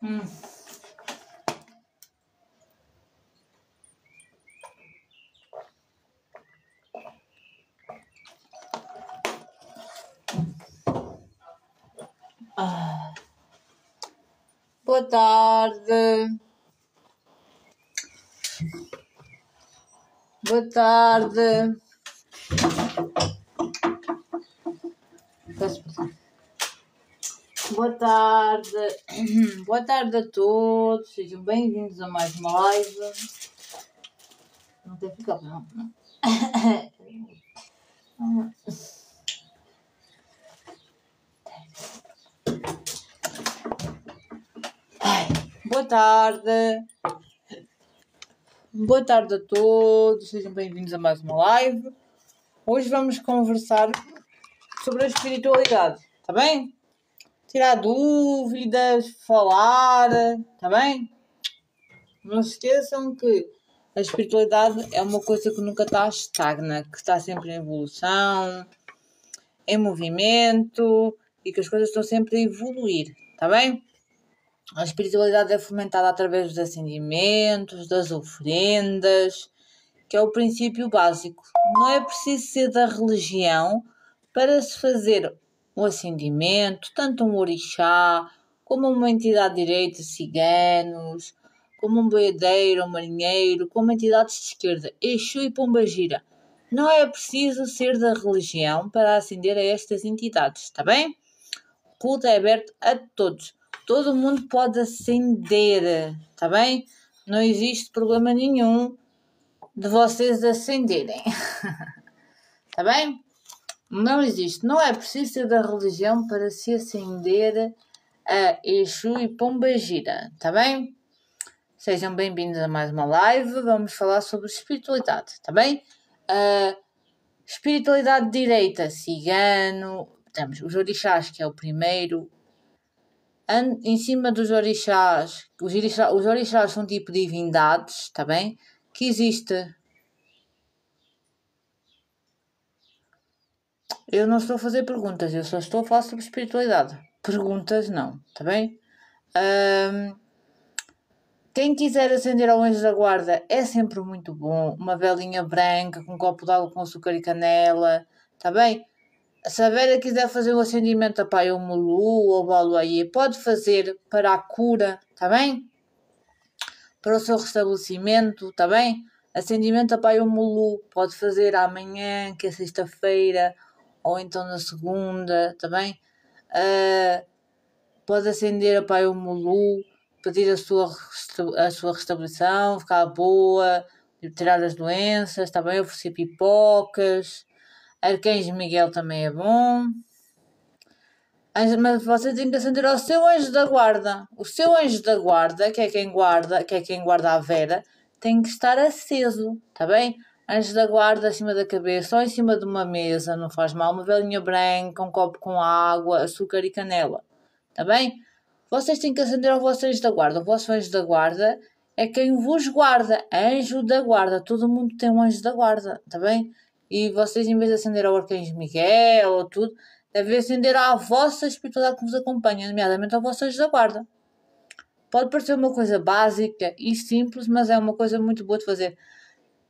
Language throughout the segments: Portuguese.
Hum. Boa tarde. Boa tarde. Boa tarde. Boa tarde a todos. Sejam bem-vindos a mais uma live. Não tem que ficar, não. Boa tarde. Boa tarde a todos. Sejam bem-vindos a mais uma live. Hoje vamos conversar sobre a espiritualidade. Está bem? Tirar dúvidas, falar. Está bem? Não se esqueçam que a espiritualidade é uma coisa que nunca está estagna, que está sempre em evolução, em movimento e que as coisas estão sempre a evoluir, está bem? A espiritualidade é fomentada através dos acendimentos, das oferendas, que é o princípio básico. Não é preciso ser da religião para se fazer um acendimento, tanto um orixá, como uma entidade de direita, ciganos, como um boiadeiro, um marinheiro, como entidades de esquerda, Exu e Pombagira. Não é preciso ser da religião para acender a estas entidades, está bem? O culto é aberto a todos. Todo mundo pode acender, está bem? Não existe problema nenhum de vocês acenderem. Está bem? Não existe. Não é preciso ser da religião para se acender a Exu e Pombagira. Está bem? Sejam bem-vindos a mais uma live. Vamos falar sobre espiritualidade. Está bem? Espiritualidade direita, cigano. Temos os orixás, que é o primeiro. Em cima dos orixás, os orixás são tipo divindades, está bem? Que existe. Eu não estou a fazer perguntas, eu só estou a falar sobre espiritualidade. Perguntas não, está bem? Quem quiser acender ao anjo da guarda é sempre muito bom. Uma velinha branca com um copo de água com açúcar e canela, está bem? Se a Vera quiser fazer um acendimento a Pai ou Mulu ou Baluaie, pode fazer para a cura, está bem? Para o seu restabelecimento, está bem? Acendimento a Pai ou Mulu pode fazer amanhã, que é sexta-feira, ou então na segunda, está bem? Pode acender a Pai ou Mulu, pedir a sua restauração, ficar boa, tirar as doenças, está bem? Oferecer pipocas. Arcanjo Miguel também é bom. Mas você tem que acender ao seu anjo da guarda. O seu anjo da guarda, que é quem guarda a Vera, tem que estar aceso, está bem? Anjo da guarda acima da cabeça ou em cima de uma mesa, não faz mal. Uma velinha branca, um copo com água, açúcar e canela, está bem? Vocês têm que acender ao vosso anjo da guarda. O vosso anjo da guarda é quem vos guarda. Anjo da guarda. Todo mundo tem um anjo da guarda, está bem? E vocês, em vez de acender ao arcanjo Miguel ou tudo, devem acender à vossa espiritualidade que vos acompanha, nomeadamente ao vosso anjo da guarda. Pode parecer uma coisa básica e simples, mas é uma coisa muito boa de fazer.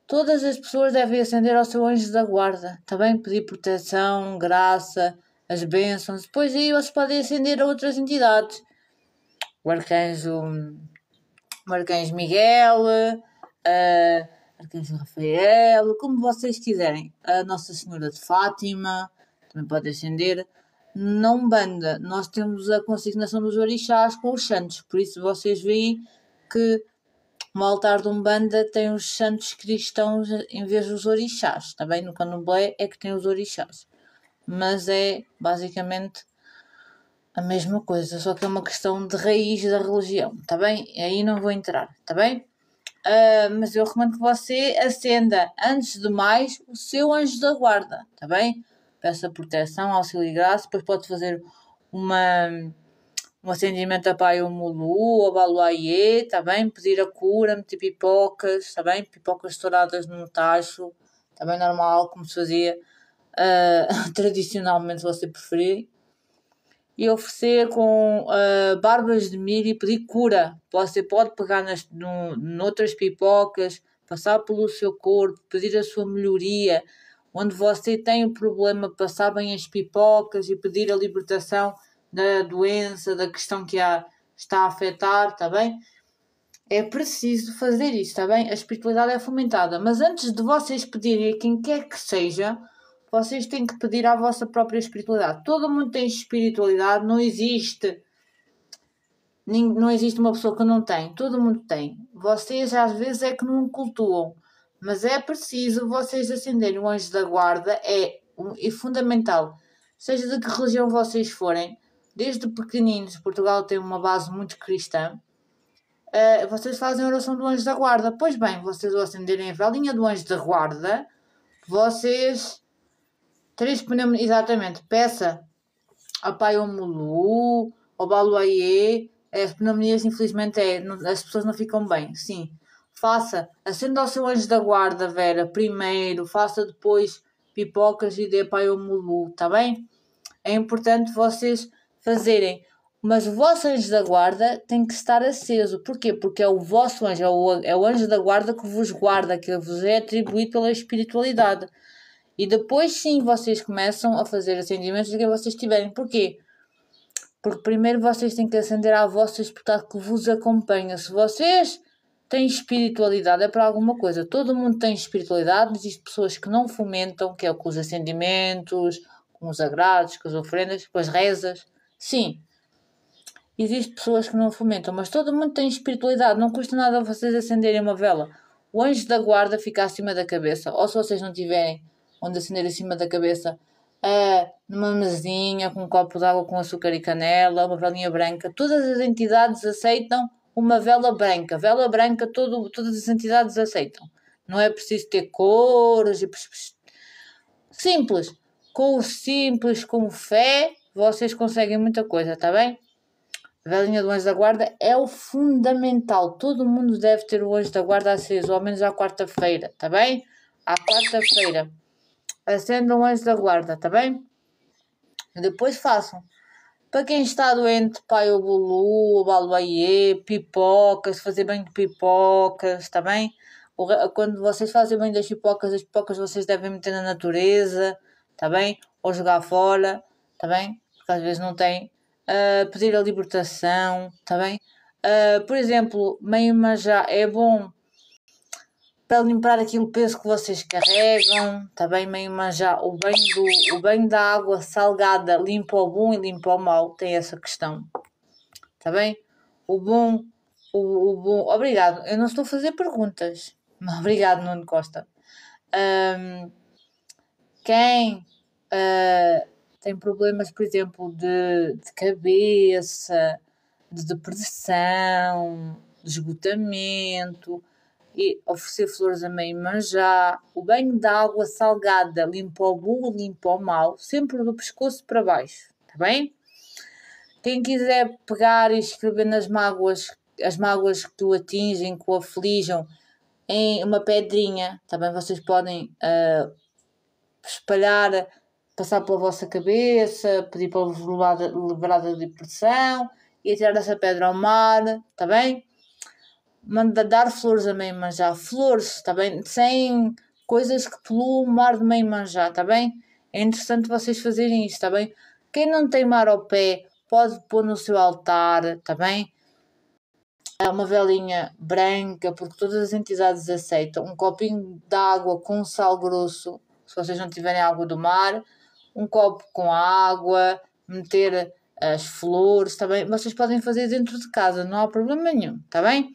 Todas as pessoas devem acender ao seu anjo da guarda, também pedir proteção, graça, as bênçãos. Depois aí vocês podem acender a outras entidades. O arcanjo Miguel, arcanjo Rafael, como vocês quiserem. A Nossa Senhora de Fátima também pode acender. Na Umbanda, nós temos a consignação dos orixás com os santos, por isso vocês veem que o altar de Umbanda tem os santos cristãos em vez dos orixás. Também no Candomblé é que tem os orixás, mas é basicamente a mesma coisa, só que é uma questão de raiz da religião, tá bem? Aí não vou entrar, tá bem? Mas eu recomendo que você acenda, antes de mais, o seu anjo da guarda, tá bem? Peça proteção, auxílio e graça, depois pode fazer um acendimento a Pai ou Mulu ou Baluaie, tá bem? Pedir a cura, meter pipocas, tá bem? Pipocas estouradas no tacho, tá bem? Normal, como se fazia tradicionalmente, se você preferir. e oferecer com barbas de milho e pedir cura. Você pode pegar noutras pipocas, passar pelo seu corpo, pedir a sua melhoria. Onde você tem o problema, passar bem as pipocas e pedir a libertação da doença, da questão que está a afetar, está bem? É preciso fazer isso, está bem? A espiritualidade é fomentada. Mas antes de vocês pedirem a quem quer que seja, vocês têm que pedir à vossa própria espiritualidade. Todo mundo tem espiritualidade, não existe uma pessoa que não tem. Todo mundo tem. Vocês às vezes é que não cultuam. Mas é preciso vocês acenderem o anjo da guarda, é fundamental. Seja de que religião vocês forem, desde pequeninos, Portugal tem uma base muito cristã, vocês fazem a oração do anjo da guarda. Pois bem, vocês ao acenderem a velinha do anjo da guarda, vocês exatamente, peça a Pai Omulu, ao Baluayê, as pneumonias infelizmente as pessoas não ficam bem, sim. Acenda o seu anjo da guarda, Vera, primeiro, faça depois pipocas e dê Pai Omulu, tá bem? É importante vocês fazerem. Mas o vosso anjo da guarda tem que estar aceso. Porquê? Porque é o vosso anjo, é o anjo da guarda que vos guarda, que vos é atribuído pela espiritualidade. E depois sim vocês começam a fazer acendimentos do que vocês tiverem. Porquê? Porque primeiro vocês têm que acender à vossa espiritualidade que vos acompanha. Se vocês têm espiritualidade é para alguma coisa. Todo mundo tem espiritualidade. Existem pessoas que não fomentam, que é com os acendimentos, com os agrados, com as ofrendas, com as rezas. Sim. Existem pessoas que não fomentam, mas todo mundo tem espiritualidade. Não custa nada vocês acenderem uma vela. O anjo da guarda fica acima da cabeça. Ou se vocês não tiverem onde acender acima da cabeça, numa mesinha, com um copo de água com açúcar e canela, uma velinha branca. Todas as entidades aceitam uma vela branca. Vela branca, todas as entidades aceitam. Não é preciso ter cores. Simples. Com o simples, com fé, vocês conseguem muita coisa, está bem? A velinha do anjo da guarda é o fundamental. Todo mundo deve ter o anjo da guarda aceso, ao menos à quarta-feira, está bem? À quarta-feira. Acendam o anjo da guarda, está bem? E depois façam. Para quem está doente, Pai Obulu, Baluayê, pipocas, fazer bem de pipocas, está bem? Quando vocês fazem bem das pipocas, as pipocas vocês devem meter na natureza, está bem? Ou jogar fora, está bem? Porque às vezes não tem. Pedir a libertação, está bem? Por exemplo, meio manjá é bom para limpar aquele peso que vocês carregam, está bem? Meio manjá, o banho da água salgada limpa o bom e limpa o mau, tem essa questão, está bem? O bom, obrigado, eu não estou a fazer perguntas, obrigado, Nuno Costa. Quem tem problemas, por exemplo, de cabeça, de depressão, de esgotamento, e oferecer flores a meio manjá. O banho de água salgada limpa o bom, limpa o mau, sempre do pescoço para baixo, está bem? Quem quiser pegar e escrever nas mágoas, as mágoas que o atingem, que o aflijam, em uma pedrinha, tá bem? Vocês podem espalhar, passar pela vossa cabeça, pedir para vos liberar da depressão e atirar essa pedra ao mar, está bem? Manda dar flores a meio manjá, flores, está bem? Sem coisas que poluam o mar de meio manjá, está bem? É interessante vocês fazerem isso, está bem? Quem não tem mar ao pé, pode pôr no seu altar, está bem? É uma velinha branca, porque todas as entidades aceitam. Um copinho de água com sal grosso, se vocês não tiverem água do mar, um copo com água, meter as flores, está bem? Vocês podem fazer dentro de casa, não há problema nenhum, está bem?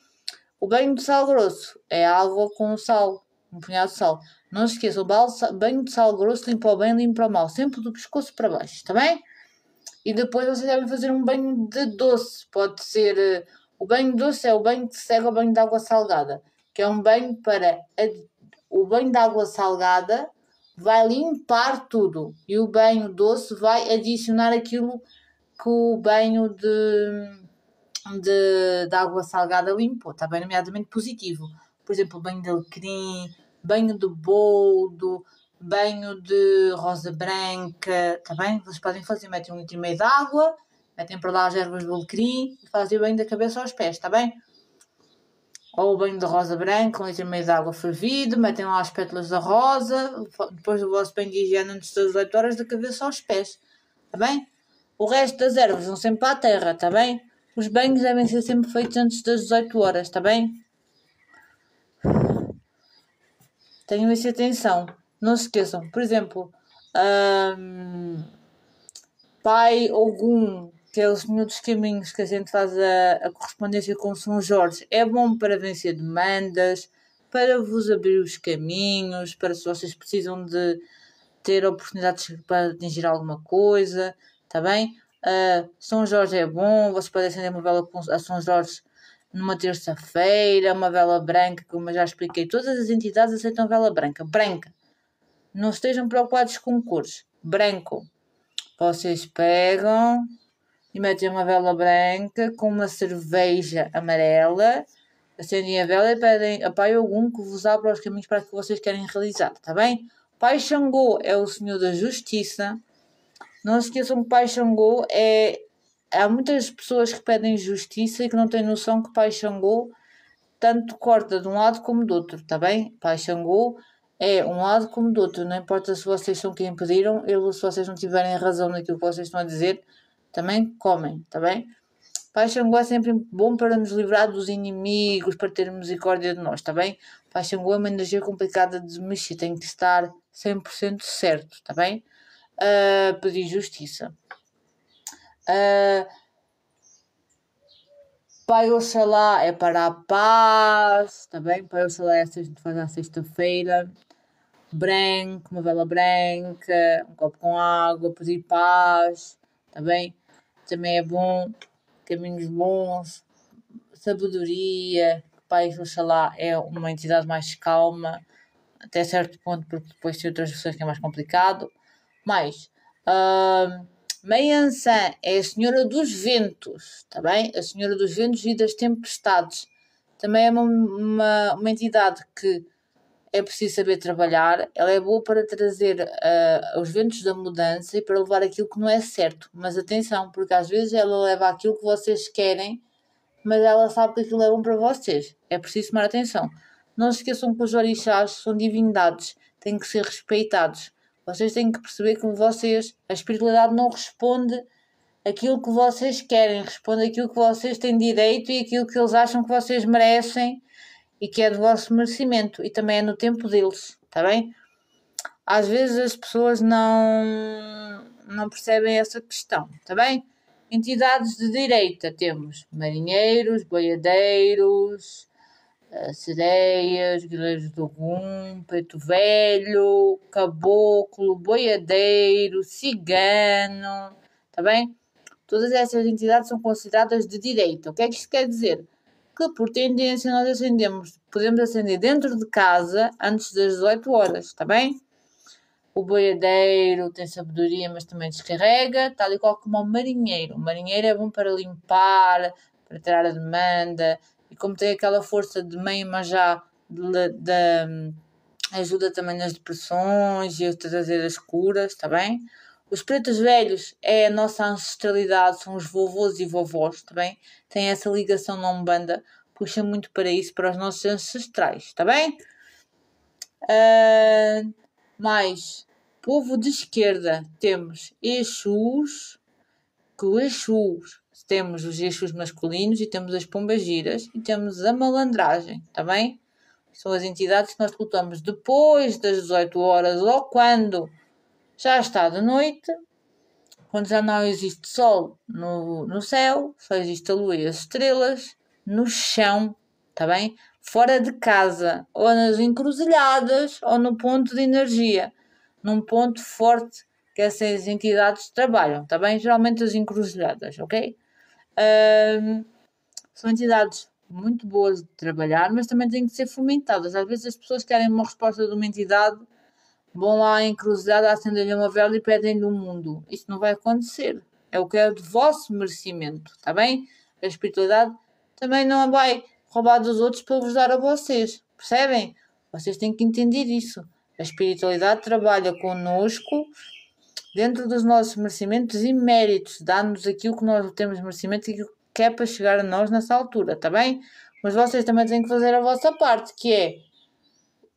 O banho de sal grosso é água com sal, um punhado de sal. Não se esqueçam, o banho de sal grosso limpa o bem, limpa o mal, sempre do pescoço para baixo, está bem? E depois vocês devem fazer um banho de doce, pode ser... O banho doce é o banho que segue ao banho de água salgada, que é um banho para... O banho de água salgada vai limpar tudo e o banho doce vai adicionar aquilo que o banho de água salgada limpou, está bem? Nomeadamente positivo. Por exemplo, banho de alecrim, banho de boldo, banho de rosa branca, está bem? Vocês podem fazer, metem 1,5 litro de água metem para lá as ervas do alecrim e fazem o banho da cabeça aos pés, está bem? Ou o banho de rosa branca, com 1,5 litro de água fervido, metem lá as pétalas da rosa, depois do vosso banho de higiene antes das 8 horas, da cabeça aos pés, está bem? O resto das ervas vão sempre para a terra, está bem? Os banhos devem ser sempre feitos antes das 18 horas, está bem? Tenham isso atenção. Não se esqueçam. Por exemplo, Pai Ogum, que é o Senhor dos Caminhos, que a gente faz a correspondência com São Jorge, é bom para vencer demandas, para vos abrir os caminhos, para se vocês precisam de ter oportunidades para atingir alguma coisa, está bem? São Jorge é bom, vocês podem acender uma vela a São Jorge numa terça-feira, uma vela branca, como eu já expliquei, todas as entidades aceitam vela branca. Branca. Não estejam preocupados com cores. Branco. Vocês pegam e metem uma vela branca com uma cerveja amarela, acendem a vela e pedem a Pai Ogum que vos abra os caminhos para que vocês querem realizar, está bem? Pai Xangô é o Senhor da Justiça. Não se esqueçam que Pai Xangô é... Há muitas pessoas que pedem justiça e que não têm noção que Pai Xangô tanto corta de um lado como do outro, está bem? Pai Xangô é um lado como do outro, não importa se vocês são quem pediram, se vocês não tiverem razão naquilo que vocês estão a dizer, também comem, está bem? Pai Xangô é sempre bom para nos livrar dos inimigos, para ter misericórdia de nós, está bem? Pai Xangô é uma energia complicada de mexer, tem que estar 100% certo, está bem? Pedir justiça. Pai Oxalá é para a paz, está bem? Pai Oxalá é faz à sexta-feira. Branco, uma vela branca, um copo com água, pedir paz, está bem? Também é bom, caminhos bons, sabedoria. Pai Oxalá é uma entidade mais calma, até certo ponto, porque depois tem outras pessoas que é mais complicado. Mas, Mãe Ansã é a Senhora dos Ventos, está bem? A Senhora dos Ventos e das Tempestades. Também é uma entidade que é preciso saber trabalhar. Ela é boa para trazer os ventos da mudança e para levar aquilo que não é certo. Mas atenção, porque às vezes ela leva aquilo que vocês querem, mas ela sabe que aquilo é bom para vocês. É preciso tomar atenção. Não se esqueçam que os orixás são divindades, têm que ser respeitados. Vocês têm que perceber que a espiritualidade não responde aquilo que vocês querem, responde aquilo que vocês têm direito e aquilo que eles acham que vocês merecem e que é do vosso merecimento, e também é no tempo deles, está bem? Às vezes as pessoas não percebem essa questão, está bem? Entidades de direita temos marinheiros, boiadeiros, sereias, guerreiros do Ogum, preto velho, caboclo, boiadeiro, cigano, está bem? Todas essas entidades são consideradas de direita. O que é que isto quer dizer? Que por tendência nós podemos acender dentro de casa antes das 18 horas, está bem? O boiadeiro tem sabedoria, mas também descarrega, tal e qual como o marinheiro. O marinheiro é bom para limpar, para tirar a demanda, e como tem aquela força de meio Iemanjá, ajuda também nas depressões e a trazer as curas, está bem? Os pretos velhos é a nossa ancestralidade, são os vovôs e vovós, está bem? Tem essa ligação na Umbanda, puxa muito para isso, para os nossos ancestrais, está bem? Mais, povo de esquerda, temos Exus, temos os Exus masculinos e temos as pombagiras e temos a malandragem, está bem? São as entidades que nós lutamos depois das 18 horas ou quando já está de noite, quando já não existe sol no céu, só existe a lua e as estrelas, no chão, está bem? Fora de casa, ou nas encruzilhadas, ou no ponto de energia, num ponto forte que essas entidades trabalham, está bem? Geralmente as encruzilhadas, ok? São entidades muito boas de trabalhar, mas também têm que ser fomentadas. Às vezes as pessoas querem uma resposta de uma entidade, vão lá à encruzilhada, acendem-lhe uma vela e pedem-lhe o mundo. Isso não vai acontecer. É o que é de vosso merecimento, está bem? A espiritualidade também não vai roubar dos outros para vos dar a vocês. Percebem? Vocês têm que entender isso. A espiritualidade trabalha connosco dentro dos nossos merecimentos e méritos, dá-nos aquilo que nós temos merecimento e aquilo que é para chegar a nós nessa altura, está bem? Mas vocês também têm que fazer a vossa parte, que é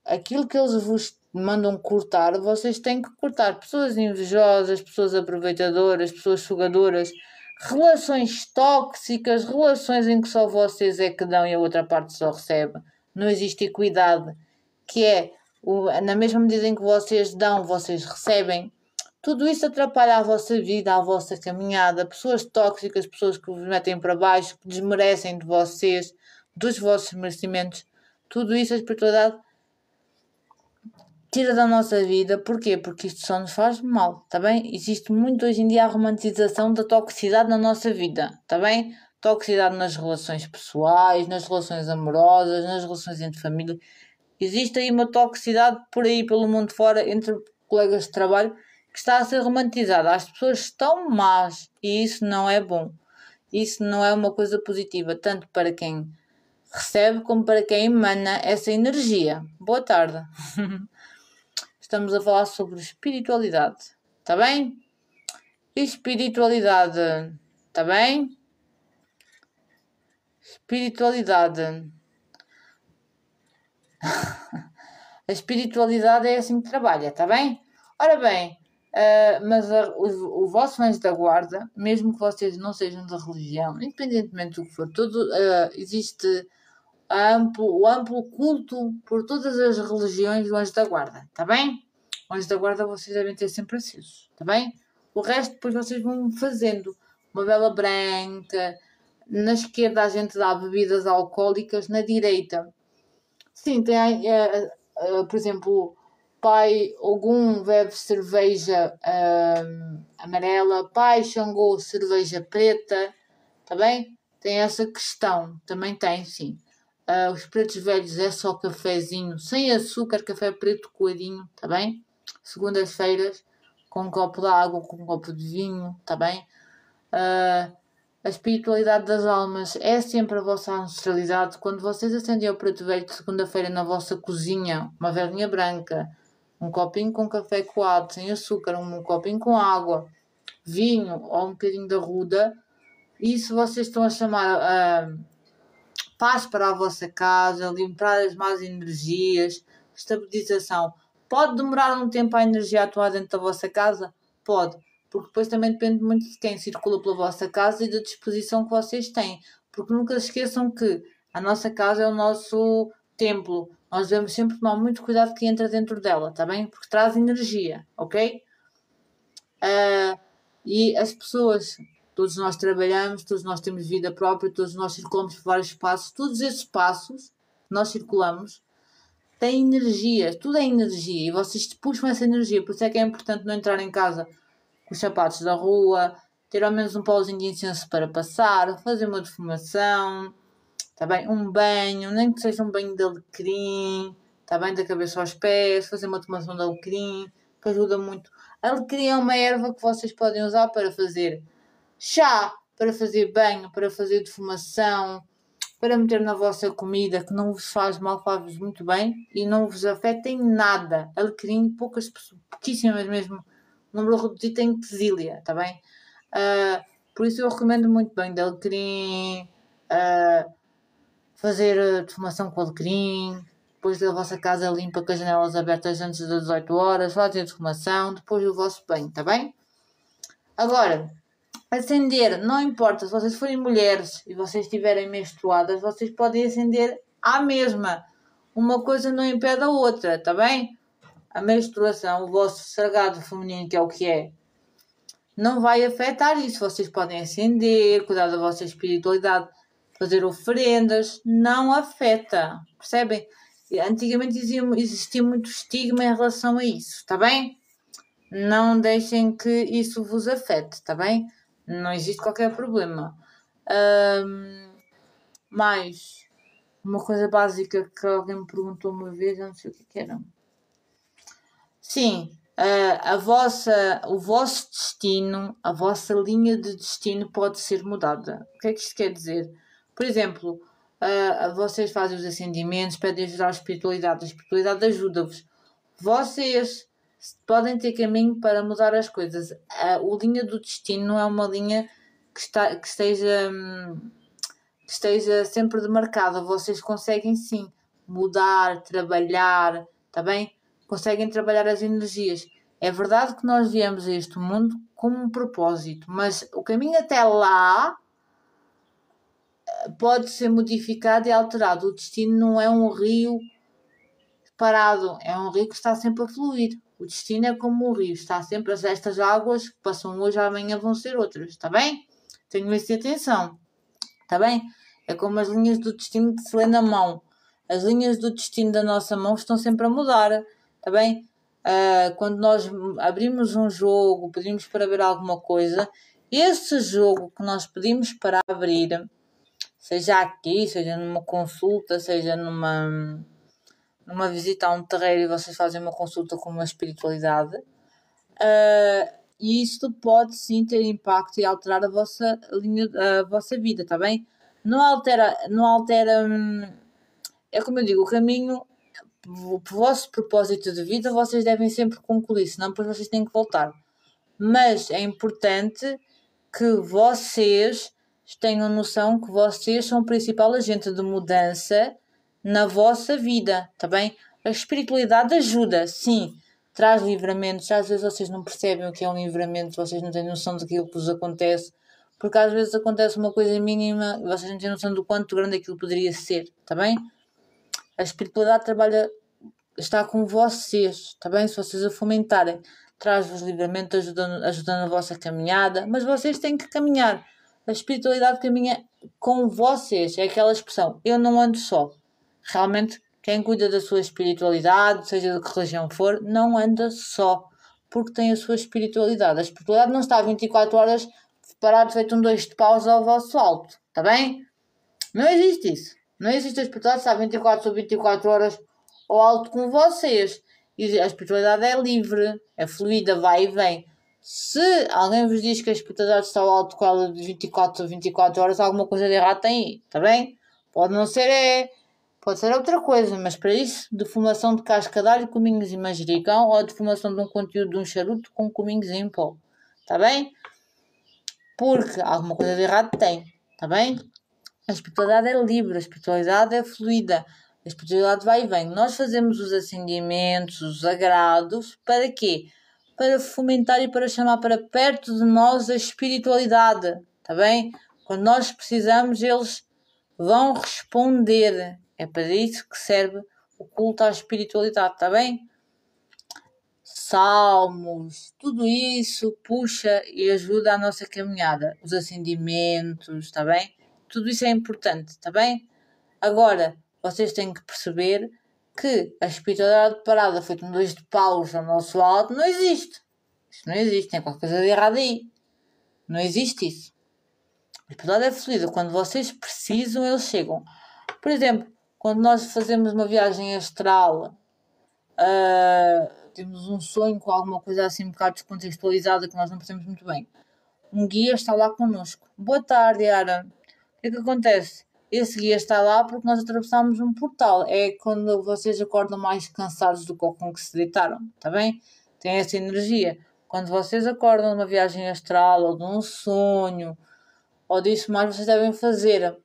aquilo que eles vos mandam cortar, vocês têm que cortar. Pessoas invejosas, pessoas aproveitadoras, pessoas sugadoras, relações tóxicas, relações em que só vocês é que dão e a outra parte só recebe. Não existe equidade, que é na mesma medida em que vocês dão, vocês recebem. Tudo isso atrapalha a vossa vida, a vossa caminhada. Pessoas tóxicas, pessoas que vos metem para baixo, que desmerecem de vocês, dos vossos merecimentos. Tudo isso a espiritualidade tira da nossa vida. Porquê? Porque isto só nos faz mal, está bem? Existe muito hoje em dia a romantização da toxicidade na nossa vida, está bem? Toxicidade nas relações pessoais, nas relações amorosas, nas relações entre família. Existe aí uma toxicidade por aí pelo mundo fora entre colegas de trabalho que está a ser romantizada. As pessoas estão más e isso não é bom. Isso não é uma coisa positiva, tanto para quem recebe como para quem emana essa energia. Boa tarde. Estamos a falar sobre espiritualidade, está bem? Espiritualidade, está bem? Espiritualidade. A espiritualidade é assim que trabalha, está bem? Ora bem, mas o vosso anjo da guarda, mesmo que vocês não sejam da religião, independentemente do que for, existe o amplo culto por todas as religiões do anjo da guarda, está bem? O anjo da guarda vocês devem ter sempre acesos, está bem? O resto depois vocês vão fazendo uma vela branca. Na esquerda a gente dá bebidas alcoólicas, na direita sim, tem, por exemplo, Pai Ogum bebe cerveja amarela, Pai Xangô cerveja preta, está bem? Tem essa questão, também tem, sim. Os pretos velhos é só cafezinho, sem açúcar, café preto coadinho, está bem? Segundas-feiras, com um copo de água, com um copo de vinho, está bem? A espiritualidade das almas é sempre a vossa ancestralidade. Quando vocês acendem o preto velho de segunda-feira na vossa cozinha, uma velinha branca, um copinho com café coado, sem açúcar, um copinho com água, vinho ou um bocadinho de arruda, isso vocês estão a chamar paz para a vossa casa, limpar as más energias, estabilização. Pode demorar um tempo a energia a atuar dentro da vossa casa? Pode. Porque depois também depende muito de quem circula pela vossa casa e da disposição que vocês têm. Porque nunca se esqueçam que a nossa casa é o nosso templo. Nós devemos sempre tomar muito cuidado que entra dentro dela, tá bem? Porque traz energia, ok? E as pessoas, todos nós trabalhamos, todos nós temos vida própria, todos nós circulamos por vários espaços. Todos esses espaços que nós circulamos têm energia, tudo é energia. E vocês puxam essa energia. Por isso é que é importante não entrar em casa com os sapatos da rua, ter ao menos um pauzinho de incenso para passar, fazer uma defumação, tá bem? Um banho, nem que seja um banho de alecrim, tá bem? Da cabeça aos pés, fazer uma defumação de alecrim, que ajuda muito. Alecrim é uma erva que vocês podem usar para fazer chá, para fazer banho, para fazer defumação, para meter na vossa comida, que não vos faz mal, faz-vos muito bem e não vos afeta em nada. Alecrim, poucas pessoas, pouquíssimas mesmo, número reduzido em quesília, está bem? Por isso eu recomendo muito bem de alecrim, fazer defumação com alecrim, depois da vossa casa limpa com as janelas abertas antes das 18 horas, fazer a defumação, depois do vosso banho, está bem? Agora, acender, não importa, se vocês forem mulheres e vocês estiverem menstruadas, vocês podem acender à mesma. Uma coisa não impede a outra, está bem? A menstruação, o vosso sagrado feminino, que é o que é, não vai afetar isso. Vocês podem acender, cuidar da vossa espiritualidade, fazer oferendas, não afeta, percebem? Antigamente existia muito estigma em relação a isso, está bem? Não deixem que isso vos afete, está bem? Não existe qualquer problema. Mais uma coisa básica que alguém me perguntou uma vez, eu não sei o que era. Sim, o vosso destino, a vossa linha de destino pode ser mudada. O que é que isto quer dizer? Por exemplo, vocês fazem os acendimentos, pedem ajudar a espiritualidade ajuda-vos. Vocês podem ter caminho para mudar as coisas. A linha do destino não é uma linha que esteja sempre demarcada. Vocês conseguem sim mudar, trabalhar, tá bem? Conseguem trabalhar as energias. É verdade que nós viemos a este mundo com um propósito, mas o caminho até lá pode ser modificado e alterado. O destino não é um rio parado, é um rio que está sempre a fluir. O destino é como o rio, está sempre. Estas águas que passam hoje, amanhã vão ser outras, está bem? Tenham isso em atenção, está bem? É como as linhas do destino que se lê na mão. As linhas do destino da nossa mão estão sempre a mudar, está bem? Quando nós abrimos um jogo, pedimos para ver alguma coisa, esse jogo que nós pedimos para abrir, seja aqui, seja numa consulta, seja numa visita a um terreiro e vocês fazem uma consulta com uma espiritualidade, e isto pode sim ter impacto e alterar a vossa linha, a vossa vida, está bem? Não altera, é como eu digo, o caminho, o vosso propósito de vida, vocês devem sempre concluir, senão depois vocês têm que voltar. Mas é importante que vocês tenham noção que vocês são o principal agente de mudança na vossa vida, tá bem? A espiritualidade ajuda, sim, traz livramentos. Às vezes vocês não percebem o que é um livramento, vocês não têm noção daquilo que vos acontece, porque às vezes acontece uma coisa mínima e vocês não têm noção do quanto grande aquilo poderia ser, tá bem? A espiritualidade está com vocês, tá bem? Se vocês a fomentarem, traz-vos livramento, ajudando a vossa caminhada, mas vocês têm que caminhar. A espiritualidade caminha com vocês, é aquela expressão, eu não ando só. Realmente, quem cuida da sua espiritualidade, seja de que religião for, não anda só, porque tem a sua espiritualidade. A espiritualidade não está 24 horas parado, feito um 2 de pausa ao vosso alto, está bem? Não existe isso. Não existe a espiritualidade estar 24 sobre 24 horas ao alto com vocês. E a espiritualidade é livre, é fluida, vai e vem. Se alguém vos diz que a espiritualidade está ao alto com ela de 24 sobre 24 horas, alguma coisa de errado tem aí, está bem? Pode não ser, pode ser outra coisa, mas para isso, defumação de casca de alho, cominhos e manjericão, ou a defumação de um conteúdo de um charuto com cominhos em pó, está bem? Porque alguma coisa de errado tem, está bem? A espiritualidade é livre, a espiritualidade é fluida, a espiritualidade vai e vem. Nós fazemos os acendimentos, os agrados, para quê? Para fomentar e para chamar para perto de nós a espiritualidade, está bem? Quando nós precisamos, eles vão responder. É para isso que serve o culto à espiritualidade, está bem? Salmos, tudo isso puxa e ajuda a nossa caminhada. Os acendimentos, está bem? Tudo isso é importante, está bem? Agora, vocês têm que perceber que a espiritualidade parada feita um 2 de paus ao nosso alto não existe. Isso não existe, tem qualquer coisa de errado aí. Não existe isso. A espiritualidade é fluida. Quando vocês precisam, eles chegam. Por exemplo, quando nós fazemos uma viagem astral, temos um sonho com alguma coisa assim um bocado descontextualizada que nós não percebemos muito bem. Um guia está lá connosco. Boa tarde, Yara. O que é que acontece? Esse guia está lá porque nós atravessamos um portal. É quando vocês acordam mais cansados do que com que se deitaram, está bem? Tem essa energia. Quando vocês acordam de uma viagem astral ou de um sonho ou disso mais, vocês devem fazer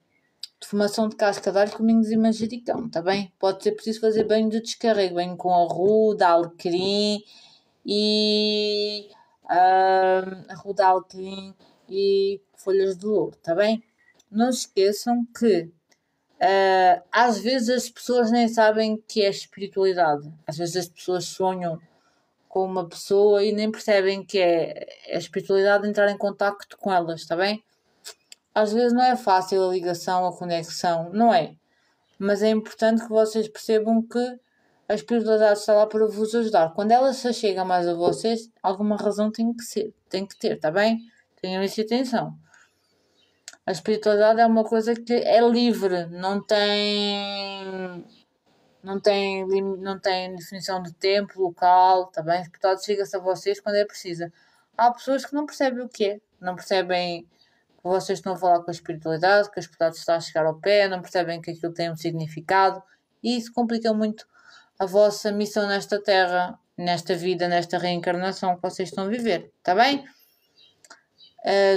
defumação de casca de alho, cominhos e manjericão, está bem? Pode ser preciso fazer banho de descarrego, banho com arruda, alecrim e arruda, alecrim e folhas de louro, está bem? Não se esqueçam que às vezes as pessoas nem sabem que é espiritualidade. Às vezes as pessoas sonham com uma pessoa e nem percebem que é a espiritualidade entrar em contacto com elas, está bem? Às vezes não é fácil a ligação, a conexão, não é? Mas é importante que vocês percebam que a espiritualidade está lá para vos ajudar. Quando ela se chega mais a vocês, alguma razão tem que ter, está bem? Tenham isso em atenção. A espiritualidade é uma coisa que é livre, não tem definição de tempo, local, tá bem? A espiritualidade chega-se a vocês quando é precisa. Há pessoas que não percebem o que é, não percebem que vocês estão a falar com a espiritualidade, que a espiritualidade está a chegar ao pé, não percebem que aquilo tem um significado e isso complica muito a vossa missão nesta terra, nesta vida, nesta reencarnação que vocês estão a viver, está bem?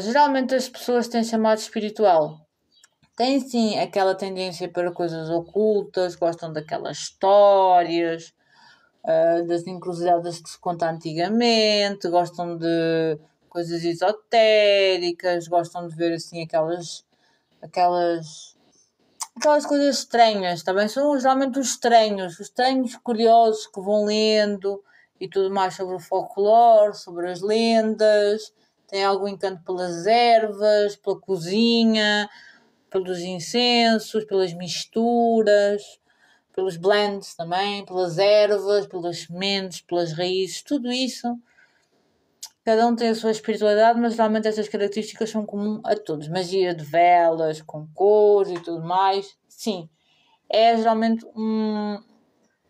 Geralmente as pessoas têm chamado espiritual. Têm sim aquela tendência para coisas ocultas, gostam daquelas histórias, das encruzilhadas que se conta antigamente, gostam de coisas esotéricas, gostam de ver assim aquelas coisas estranhas, também são geralmente os estranhos curiosos que vão lendo e tudo mais sobre o folclore, sobre as lendas, têm algum encanto pelas ervas, pela cozinha, pelos incensos, pelas misturas, pelos blends também, pelas ervas, pelas sementes, pelas raízes, tudo isso. Cada um tem a sua espiritualidade, mas geralmente essas características são comuns a todos. Magia de velas, com cores e tudo mais. Sim, é geralmente um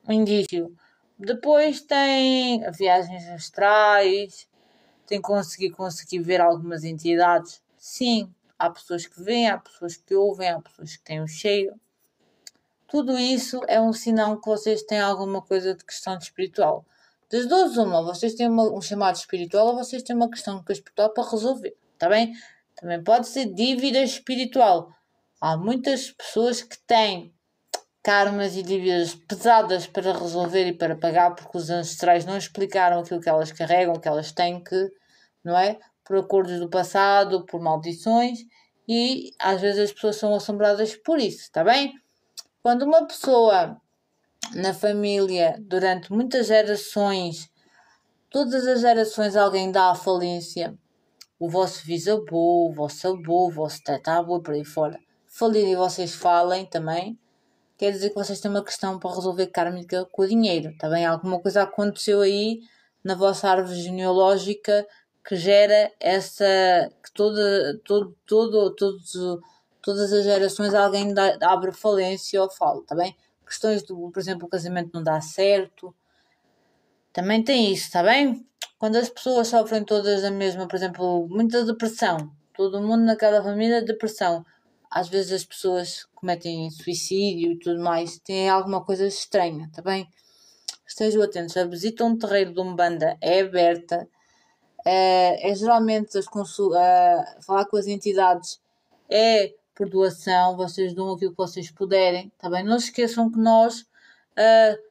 indício. Depois tem viagens astrais, tem conseguir ver algumas entidades. Sim, há pessoas que veem, há pessoas que ouvem, há pessoas que têm o cheiro. Tudo isso é um sinal que vocês têm alguma coisa de questão de espiritual. Das duas, vocês têm um chamado espiritual ou vocês têm uma questão espiritual para resolver, está bem? Também pode ser dívida espiritual. Há muitas pessoas que têm karmas e dívidas pesadas para resolver e para pagar porque os ancestrais não explicaram aquilo que elas carregam, que elas têm que, não é? Por acordos do passado, por maldições, e às vezes as pessoas são assombradas por isso, está bem? Quando uma pessoa na família, durante muitas gerações, todas as gerações alguém dá à falência, o vosso bisavô, o vosso avô, o vosso tataravô, por aí fora, falir e vocês falem também, quer dizer que vocês têm uma questão para resolver kármica com o dinheiro, está bem? Alguma coisa aconteceu aí na vossa árvore genealógica que gera essa, que todas as gerações alguém abre falência ou fala, está bem? Questões do, por exemplo, o casamento não dá certo, também tem isso, está bem? Quando as pessoas sofrem todas a mesma, por exemplo, muita depressão, todo mundo naquela família depressão, às vezes as pessoas cometem suicídio e tudo mais, tem alguma coisa estranha, está bem? Estejam atentos, a visita a um terreiro de Umbanda é aberta, é geralmente falar com as entidades é por doação, vocês dão aquilo que vocês puderem, está bem? Não se esqueçam que nós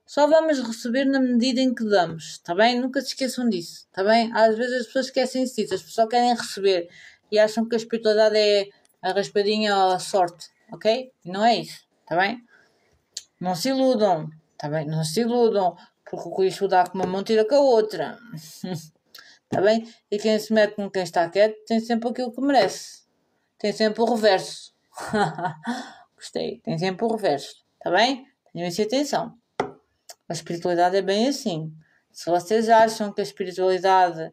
só vamos receber na medida em que damos, está bem? Nunca se esqueçam disso, está bem? Às vezes as pessoas esquecem-se disso, as pessoas só querem receber e acham que a espiritualidade é a raspadinha ou a sorte, ok? E não é isso, está bem? Não se iludam, está bem? Não se iludam, porque o que isto dá com uma mão tira com a outra, está bem? E quem se mete com quem está quieto tem sempre aquilo que merece, tem sempre o reverso. Gostei, tem sempre o reverso, está bem? Tenham isso atenção. A espiritualidade é bem assim. Se vocês acham que a espiritualidade,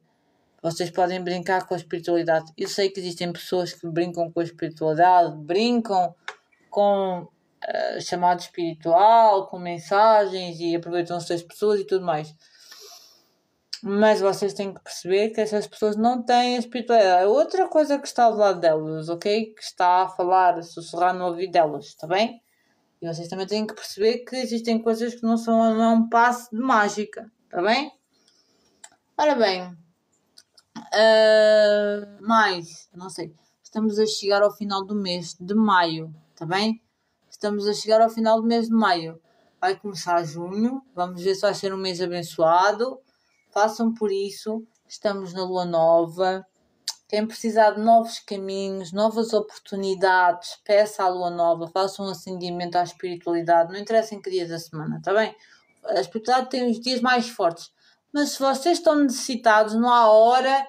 vocês podem brincar com a espiritualidade. Eu sei que existem pessoas que brincam com a espiritualidade, brincam com chamado espiritual, com mensagens e aproveitam-se das pessoas e tudo mais. Mas vocês têm que perceber que essas pessoas não têm a espiritualidade. É outra coisa que está ao lado delas, ok? Que está a falar, a sussurrar no ouvido delas, está bem? E vocês também têm que perceber que existem coisas que não é um passe de mágica, está bem? Ora bem, não sei, estamos a chegar ao final do mês de maio, está bem? Estamos a chegar ao final do mês de maio. Vai começar junho, vamos ver se vai ser um mês abençoado. Façam por isso, estamos na lua nova. Quem precisar de novos caminhos, novas oportunidades, peça à lua nova, faça um acendimento à espiritualidade, não interessa em que dias da semana, está bem? A espiritualidade tem os dias mais fortes, mas se vocês estão necessitados, não há hora,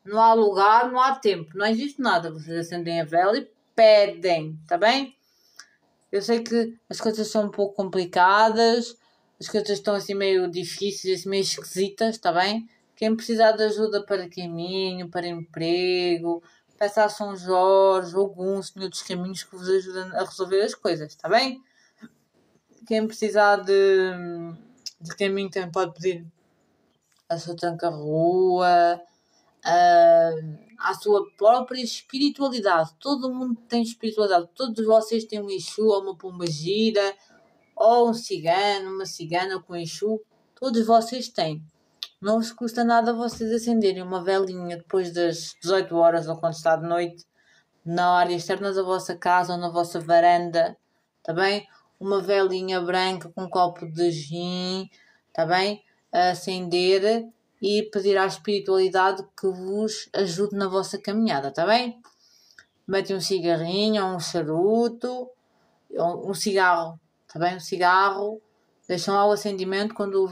não há lugar, não há tempo, não existe nada. Vocês acendem a vela e pedem, está bem? Eu sei que as coisas são um pouco complicadas, as coisas estão assim meio difíceis, assim meio esquisitas, está bem? Quem precisar de ajuda para caminho, para emprego, peça a São Jorge, algum Senhor dos Caminhos que vos ajude a resolver as coisas, está bem? Quem precisar de caminho também pode pedir a sua tranca-rua, a sua própria espiritualidade. Todo mundo tem espiritualidade. Todos vocês têm um Exu ou uma pombagira, ou um cigano, uma cigana com Exu. Todos vocês têm. Não vos custa nada vocês acenderem uma velinha depois das 18 horas ou quando está de noite, na área externa da vossa casa ou na vossa varanda, tá bem? Uma velinha branca com um copo de gin, tá bem? A acender e pedir à espiritualidade que vos ajude na vossa caminhada, tá bem? Metem um cigarrinho, um charuto, um cigarro, tá bem? Um cigarro, deixam lá o acendimento, quando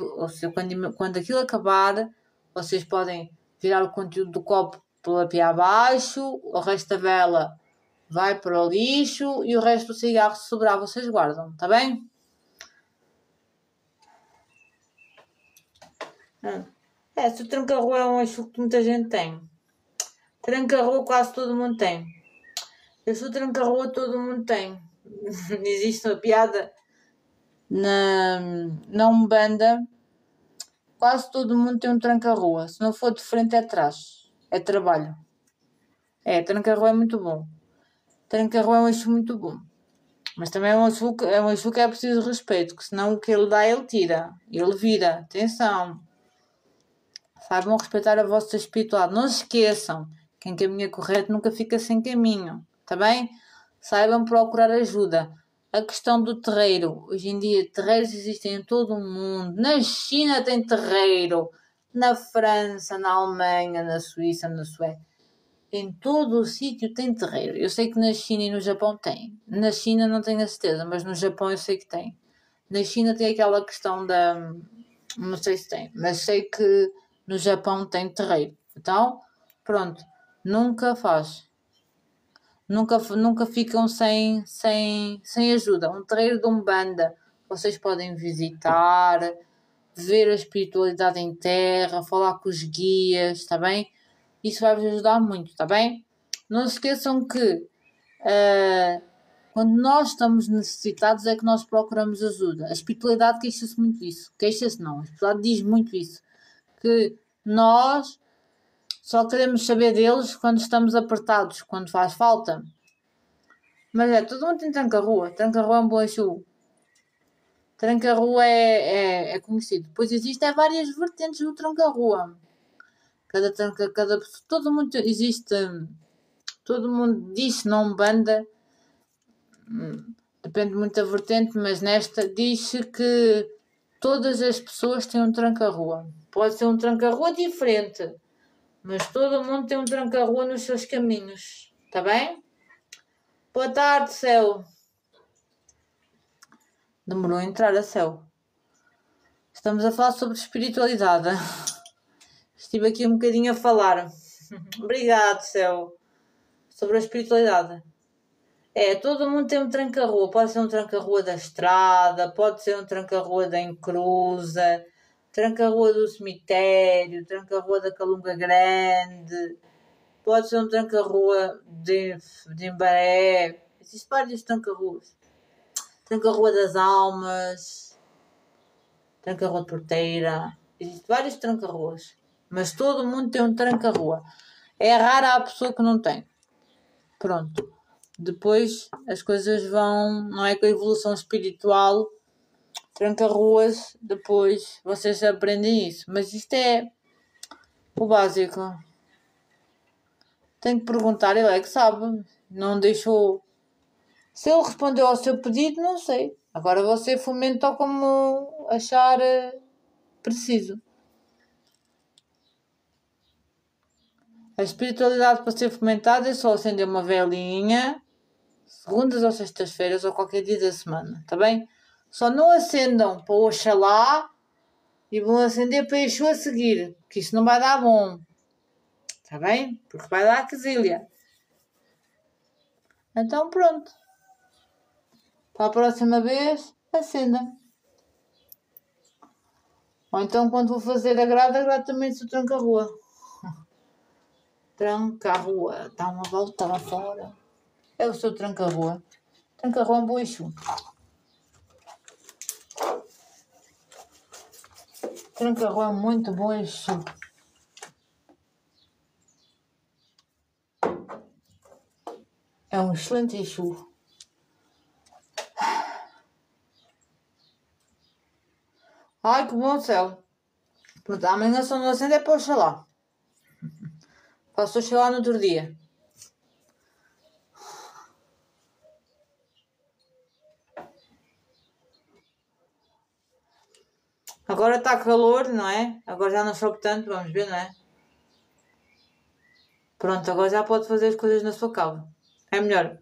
aquilo acabar, vocês podem virar o conteúdo do copo pela pia abaixo, o resto da vela vai para o lixo e o resto do cigarro, se sobrar, vocês guardam, tá bem? Se o tranca-rua é um eixo que muita gente tem. Tranca-rua quase todo mundo tem. Eu sou tranca-rua, todo mundo tem. Existe uma piada na Umbanda, quase todo mundo tem um tranca-rua. Se não for de frente, é de trás. É trabalho. Tranca-rua é muito bom. Tranca-rua é um eixo muito bom. Mas também é um eixo que é preciso respeito, que senão o que ele dá, ele tira. Ele vira. Atenção. Saibam respeitar a vossa espiritualidade. Não se esqueçam. Quem caminha correto nunca fica sem caminho. Está bem? Saibam procurar ajuda. A questão do terreiro. Hoje em dia, terreiros existem em todo o mundo. Na China tem terreiro. Na França, na Alemanha, na Suíça, na Suécia. Em todo o sítio tem terreiro. Eu sei que na China e no Japão tem. Na China não tenho a certeza, mas no Japão eu sei que tem. Na China tem aquela questão da... Não sei se tem, mas sei que no Japão tem terreiro. Então, pronto. Nunca faz. Nunca ficam sem ajuda. Um terreiro de Umbanda. Vocês podem visitar, ver a espiritualidade em terra, falar com os guias, está bem? Isso vai vos ajudar muito, está bem? Não se esqueçam que quando nós estamos necessitados é que nós procuramos ajuda. A espiritualidade queixa-se muito disso. Queixa-se não, a espiritualidade diz muito isso. Que nós só queremos saber deles quando estamos apertados, quando faz falta. Mas todo mundo tem tranca-rua. Tranca-rua é um bom eixo. Tranca-rua é conhecido. Depois existem várias vertentes do tranca-rua. Todo mundo existe. Todo mundo diz na Umbanda. Depende muito da vertente, mas nesta diz-se que todas as pessoas têm um tranca-rua. Pode ser um tranca-rua diferente, mas todo mundo tem um tranca-rua nos seus caminhos. Está bem? Boa tarde, céu. Demorou a entrar a céu. Estamos a falar sobre espiritualidade. Estive aqui um bocadinho a falar. Obrigado, céu. Sobre a espiritualidade. Todo mundo tem um tranca-rua. Pode ser um tranca-rua da estrada, pode ser um tranca-rua da encruza, tranca-rua do cemitério, tranca-rua da Calunga Grande, pode ser um tranca-rua de Embaré. Existem vários tranca-ruas. Tranca-rua das Almas, tranca-rua de Porteira. Existem vários tranca-ruas. Mas todo mundo tem um tranca-rua. É rara a pessoa que não tem. Pronto. Depois as coisas vão, não é com a evolução espiritual, tranca-ruas, depois vocês aprendem isso. Mas isto é o básico. Tenho que perguntar, ele é que sabe. Não deixou. Se ele respondeu ao seu pedido, não sei. Agora você fomenta como achar preciso. A espiritualidade para ser fomentada é só acender uma velinha, segundas ou sextas-feiras ou qualquer dia da semana, tá bem? Só não acendam para o Oxalá e vão acender para Exu a seguir, que isso não vai dar bom, tá bem? Porque vai dar quesilha. Então pronto. Para a próxima vez, acendam. Ou então quando vou fazer agrado também se o tranca-rua. Tranca-rua, dá uma volta lá fora. É o seu tranca-rua. Tranca-rua é um bom Exu. Tranca-rua é muito bom Exu. É um excelente Exu. Ai, que bom céu. Mas amanhã só não acende é para o Oxalá. Faço o Oxalá no outro dia. Agora está calor, não é? Agora já não chove tanto, vamos ver, não é? Pronto, agora já pode fazer as coisas na sua cama. É melhor.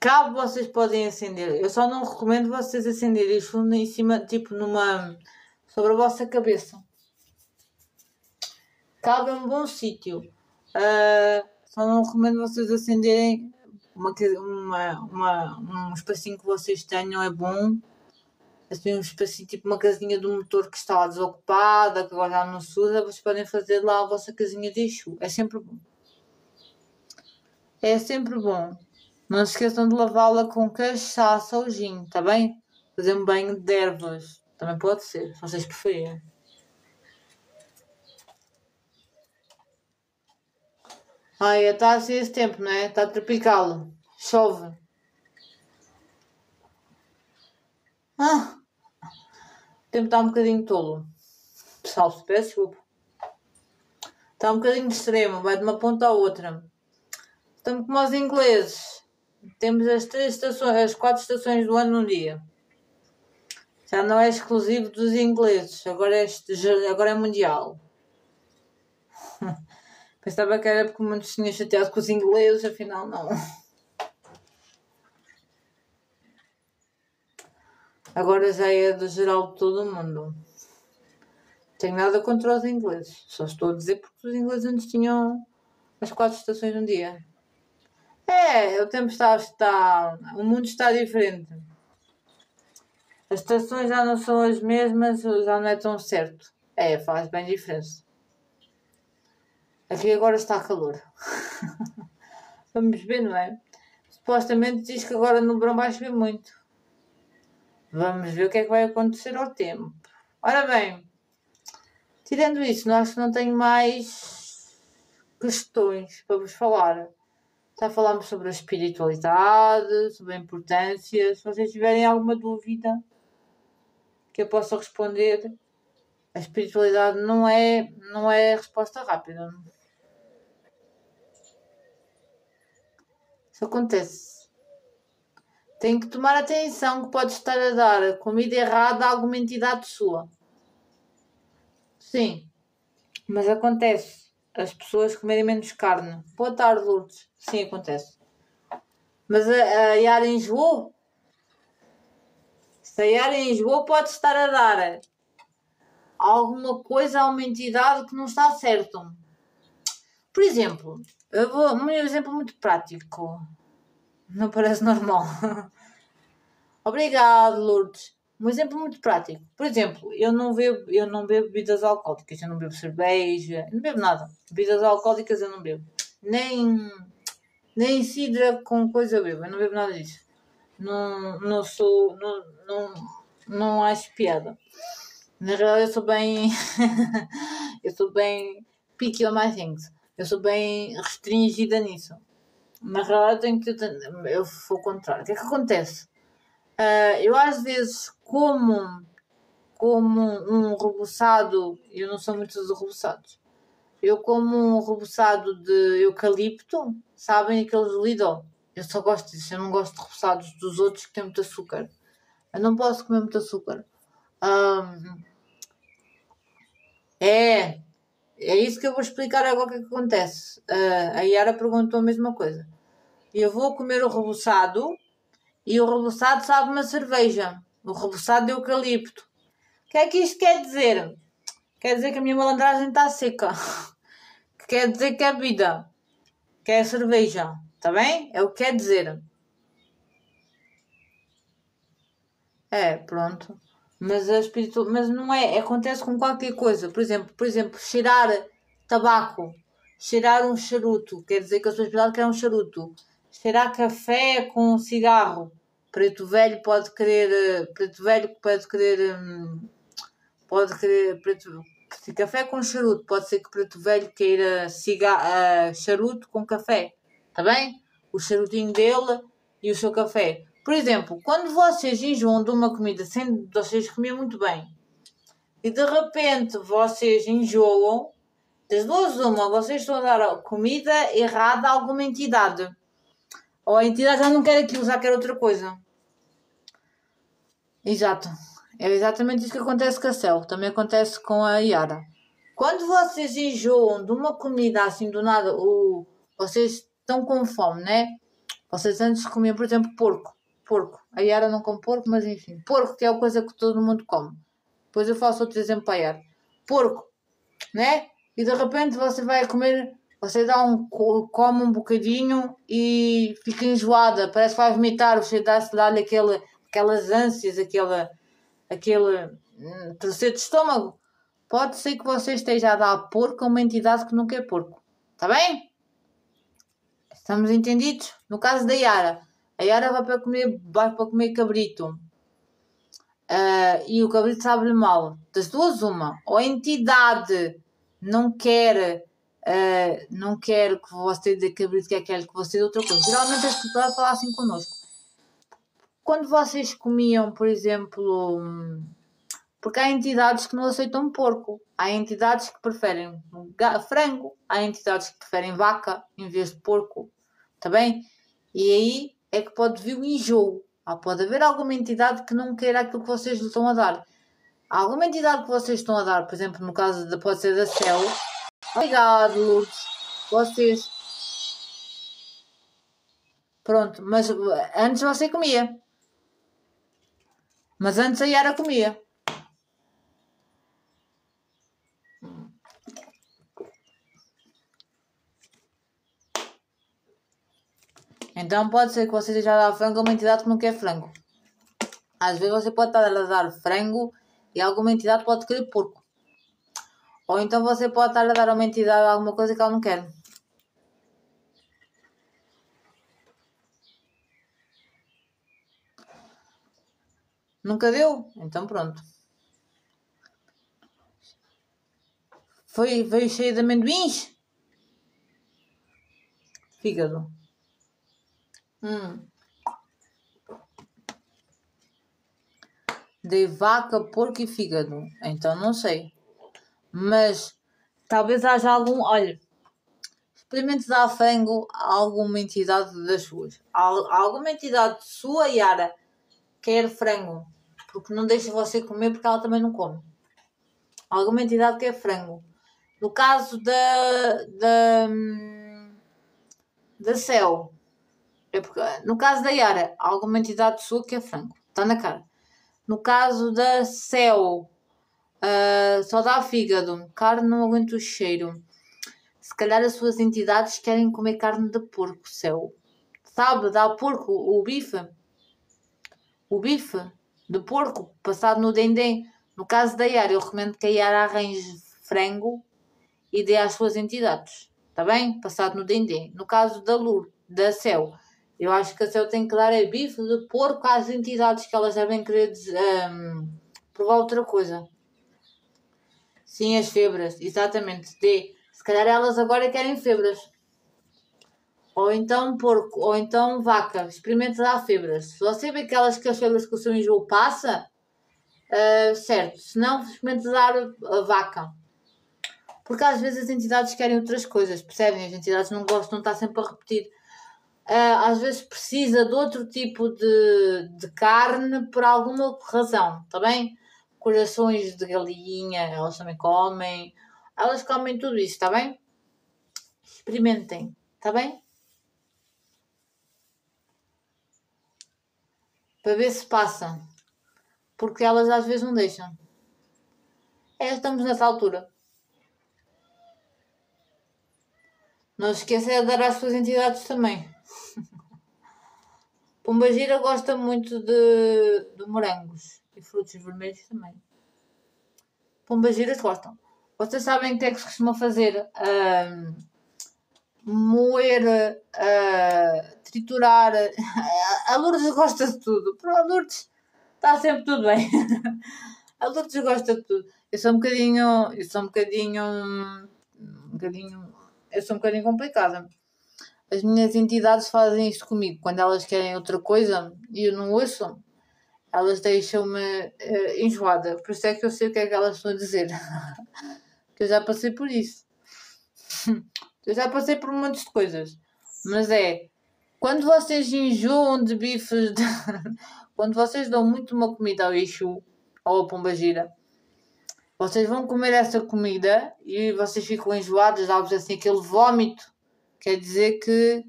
Cabo vocês podem acender. Eu só não recomendo vocês acenderem isso em cima, tipo numa... sobre a vossa cabeça. Cabo é um bom sítio. Só não recomendo vocês acenderem um espacinho que vocês tenham, é bom. Assim, um espacinho, tipo uma casinha do motor que está lá desocupada, que agora já não se usa, vocês podem fazer lá a vossa casinha de Exu. É sempre bom. É sempre bom. Não se esqueçam de lavá-la com cachaça ou gin, tá bem? Fazer um banho de ervas. Também pode ser, se vocês preferirem. Ai, está assim esse tempo, não é? Está tropical. Chove. Ah, o tempo está um bocadinho tolo. Pessoal, se peço desculpa. Está um bocadinho de extremo, vai de uma ponta à outra. Estamos como os ingleses. Temos as 4 estações do ano num dia. Já não é exclusivo dos ingleses, agora é mundial. Pensava que era porque muitos tinham chateado com os ingleses, afinal não. Agora já é do geral de todo o mundo. Não tenho nada contra os ingleses. Só estou a dizer porque os ingleses antes tinham as 4 estações num dia. O tempo está. O mundo está diferente. As estações já não são as mesmas, já não é tão certo. Faz bem diferença. Aqui agora está calor. Vamos ver, não é? Supostamente diz que agora no verão vai chover muito. Vamos ver o que é que vai acontecer ao tempo. Ora bem, tirando isso, acho que não tenho mais questões para vos falar. Já falámos sobre a espiritualidade, sobre a importância. Se vocês tiverem alguma dúvida que eu possa responder, a espiritualidade não é resposta rápida. Isso acontece. Tem que tomar atenção que pode estar a dar comida errada a alguma entidade sua. Sim, mas acontece. As pessoas comerem menos carne. Boa tarde, Lourdes. Sim, acontece. Mas a Yara enjoou? Se a Yara enjoou, pode estar a dar alguma coisa a uma entidade que não está certo. Por exemplo, um exemplo muito prático. Não parece normal. Obrigado, Lourdes. Um exemplo muito prático. Por exemplo, eu não bebo bebidas alcoólicas. Eu não bebo cerveja. Eu não bebo nada. Bebidas alcoólicas eu não bebo. Nem cidra com coisa eu bebo. Eu não bebo nada disso. Não sou... Não acho piada. Na realidade eu sou bem... eu sou bem... picky on my things. Eu sou bem restringida nisso. Na realidade eu sou o contrário. O que é que acontece? Eu às vezes como um rebuçado, eu não sou muito dos rebuçados. Eu como um rebuçado de eucalipto, sabem aqueles Lidl? Eu só gosto disso, eu não gosto de rebuçados dos outros que têm muito açúcar. Eu não posso comer muito açúcar. É isso que eu vou explicar agora o que é que acontece. A Yara perguntou a mesma coisa. Eu vou comer o rebuçado e o rebuçado sabe uma cerveja. O rebuçado de eucalipto. O que é que isto quer dizer? Quer dizer que a minha malandragem está seca. Quer dizer que é vida. Que é cerveja. Está bem? É o que quer dizer. Pronto. Mas mas não é. Acontece com qualquer coisa. Por exemplo, cheirar tabaco. Cheirar um charuto. Quer dizer que a sua especialidade quer um charuto. Cheirar café com um cigarro. Preto velho pode querer. Pode querer café com charuto. Pode ser que preto velho queira charuto com café. Está bem? O charutinho dele e o seu café. Por exemplo, quando vocês enjoam de uma comida sem vocês comer muito bem, e de repente vocês enjoam, das duas uma, vocês estão a dar comida errada a alguma entidade. Ou a entidade já não quer aquilo, já quer outra coisa. Exato. É exatamente isso que acontece com a Cel. Também acontece com a Yara. Quando vocês enjoam de uma comida assim do nada, vocês estão com fome, né? Vocês antes comiam, por exemplo, porco. Porco. A Yara não come porco, mas enfim. Porco, que é a coisa que todo mundo come. Depois eu faço outro exemplo para a Yara. Porco, né? E de repente você vai comer, você come um bocadinho e fica enjoada. Parece que vai vomitar, o cheiro dá-lhe aquelas ânsias, aquele terceiro de estômago. Pode ser que você esteja a dar porco a uma entidade que não quer porco. Está bem? Estamos entendidos? No caso da Yara, a Yara vai para comer cabrito. E o cabrito sabe-lhe mal. Das duas, uma. Ou a entidade não quer que você dê cabrito, quer que você dê outra coisa. Geralmente as pessoas falam assim connosco. Quando vocês comiam, por exemplo... Porque há entidades que não aceitam porco. Há entidades que preferem frango. Há entidades que preferem vaca em vez de porco. Está bem? E aí é que pode vir o enjoo. Pode haver alguma entidade que não queira aquilo que vocês lhe estão a dar. Há alguma entidade que vocês estão a dar, por exemplo, no caso pode ser da Cel. Obrigado, Lourdes. Vocês. Pronto, mas antes você comia. Mas antes a Yara comia. Então pode ser que você esteja a dar frango a uma entidade que não quer frango. Às vezes você pode estar a dar frango e alguma entidade pode querer porco. Ou então você pode estar a dar a uma entidade alguma coisa que ela não quer. Nunca deu? Então pronto. Veio cheio de amendoins? Fígado. Dei vaca, porco e fígado. Então não sei. Mas talvez haja algum. Olha, experimente dar frango a alguma entidade das suas. Alguma entidade sua, Yara, quer frango. Porque não deixa você comer porque ela também não come. Alguma entidade quer frango. No caso da Cel. No caso da Yara, alguma entidade sua quer frango. Está na cara. No caso da Cel, só dá fígado. Carne não aguenta o cheiro. Se calhar as suas entidades querem comer carne de porco, Cel. Sabe, dá porco, o bife. O bife de porco passado no dendê. No caso da Yara, eu recomendo que a Yara arranje frango e dê às suas entidades. Está bem? Passado no dendê. No caso da Cel, eu acho que a Cel tem que dar bife de porco às entidades que elas devem querer provar outra coisa. Sim, as febras, exatamente. Se calhar elas agora querem febras. Ou então porco, ou então vaca. Experimente dar febras. Se você vê que as febras que o seu enjoo passa, certo. Se não, experimente dar a vaca. Porque às vezes as entidades querem outras coisas, percebem? As entidades não gostam de estar sempre a repetir. Às vezes precisa de outro tipo de carne por alguma razão, está bem? Corações de galinha, elas também comem. Elas comem tudo isso, está bem? Experimentem, está bem? Para ver se passa. Porque elas às vezes não deixam. Estamos nessa altura. Não se esqueça de dar às suas entidades também. Pombagira gosta muito de morangos e frutos vermelhos também. Pombagiras gostam. Vocês sabem o que é que se costuma fazer? Moer, triturar. A Lourdes gosta de tudo. Para a Lourdes está sempre tudo bem. A Lourdes gosta de tudo. Eu sou um bocadinho complicada. As minhas entidades fazem isto comigo. Quando elas querem outra coisa e eu não ouço, elas deixam-me enjoada. Por isso é que eu sei o que é que elas estão a dizer. Que eu já passei por isso. Eu já passei por muitas coisas. Mas quando vocês enjoam de bifes, quando vocês dão muito uma comida ao Exu ou à pombagira, vocês vão comer essa comida e vocês ficam enjoados, dá-vos assim aquele vómito. Quer dizer que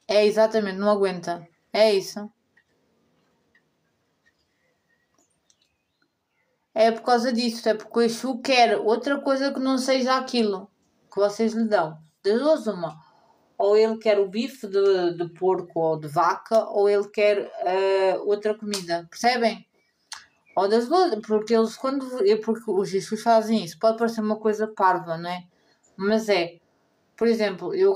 é exatamente, não aguenta. É isso. É por causa disso, é porque o Exu quer outra coisa que não seja aquilo que vocês lhe dão. Das duas, uma. Ou ele quer o bife de porco ou de vaca, ou ele quer outra comida. Percebem? Ou das duas, porque eles porque os Exus fazem isso. Pode parecer uma coisa parva, não é? Mas por exemplo, eu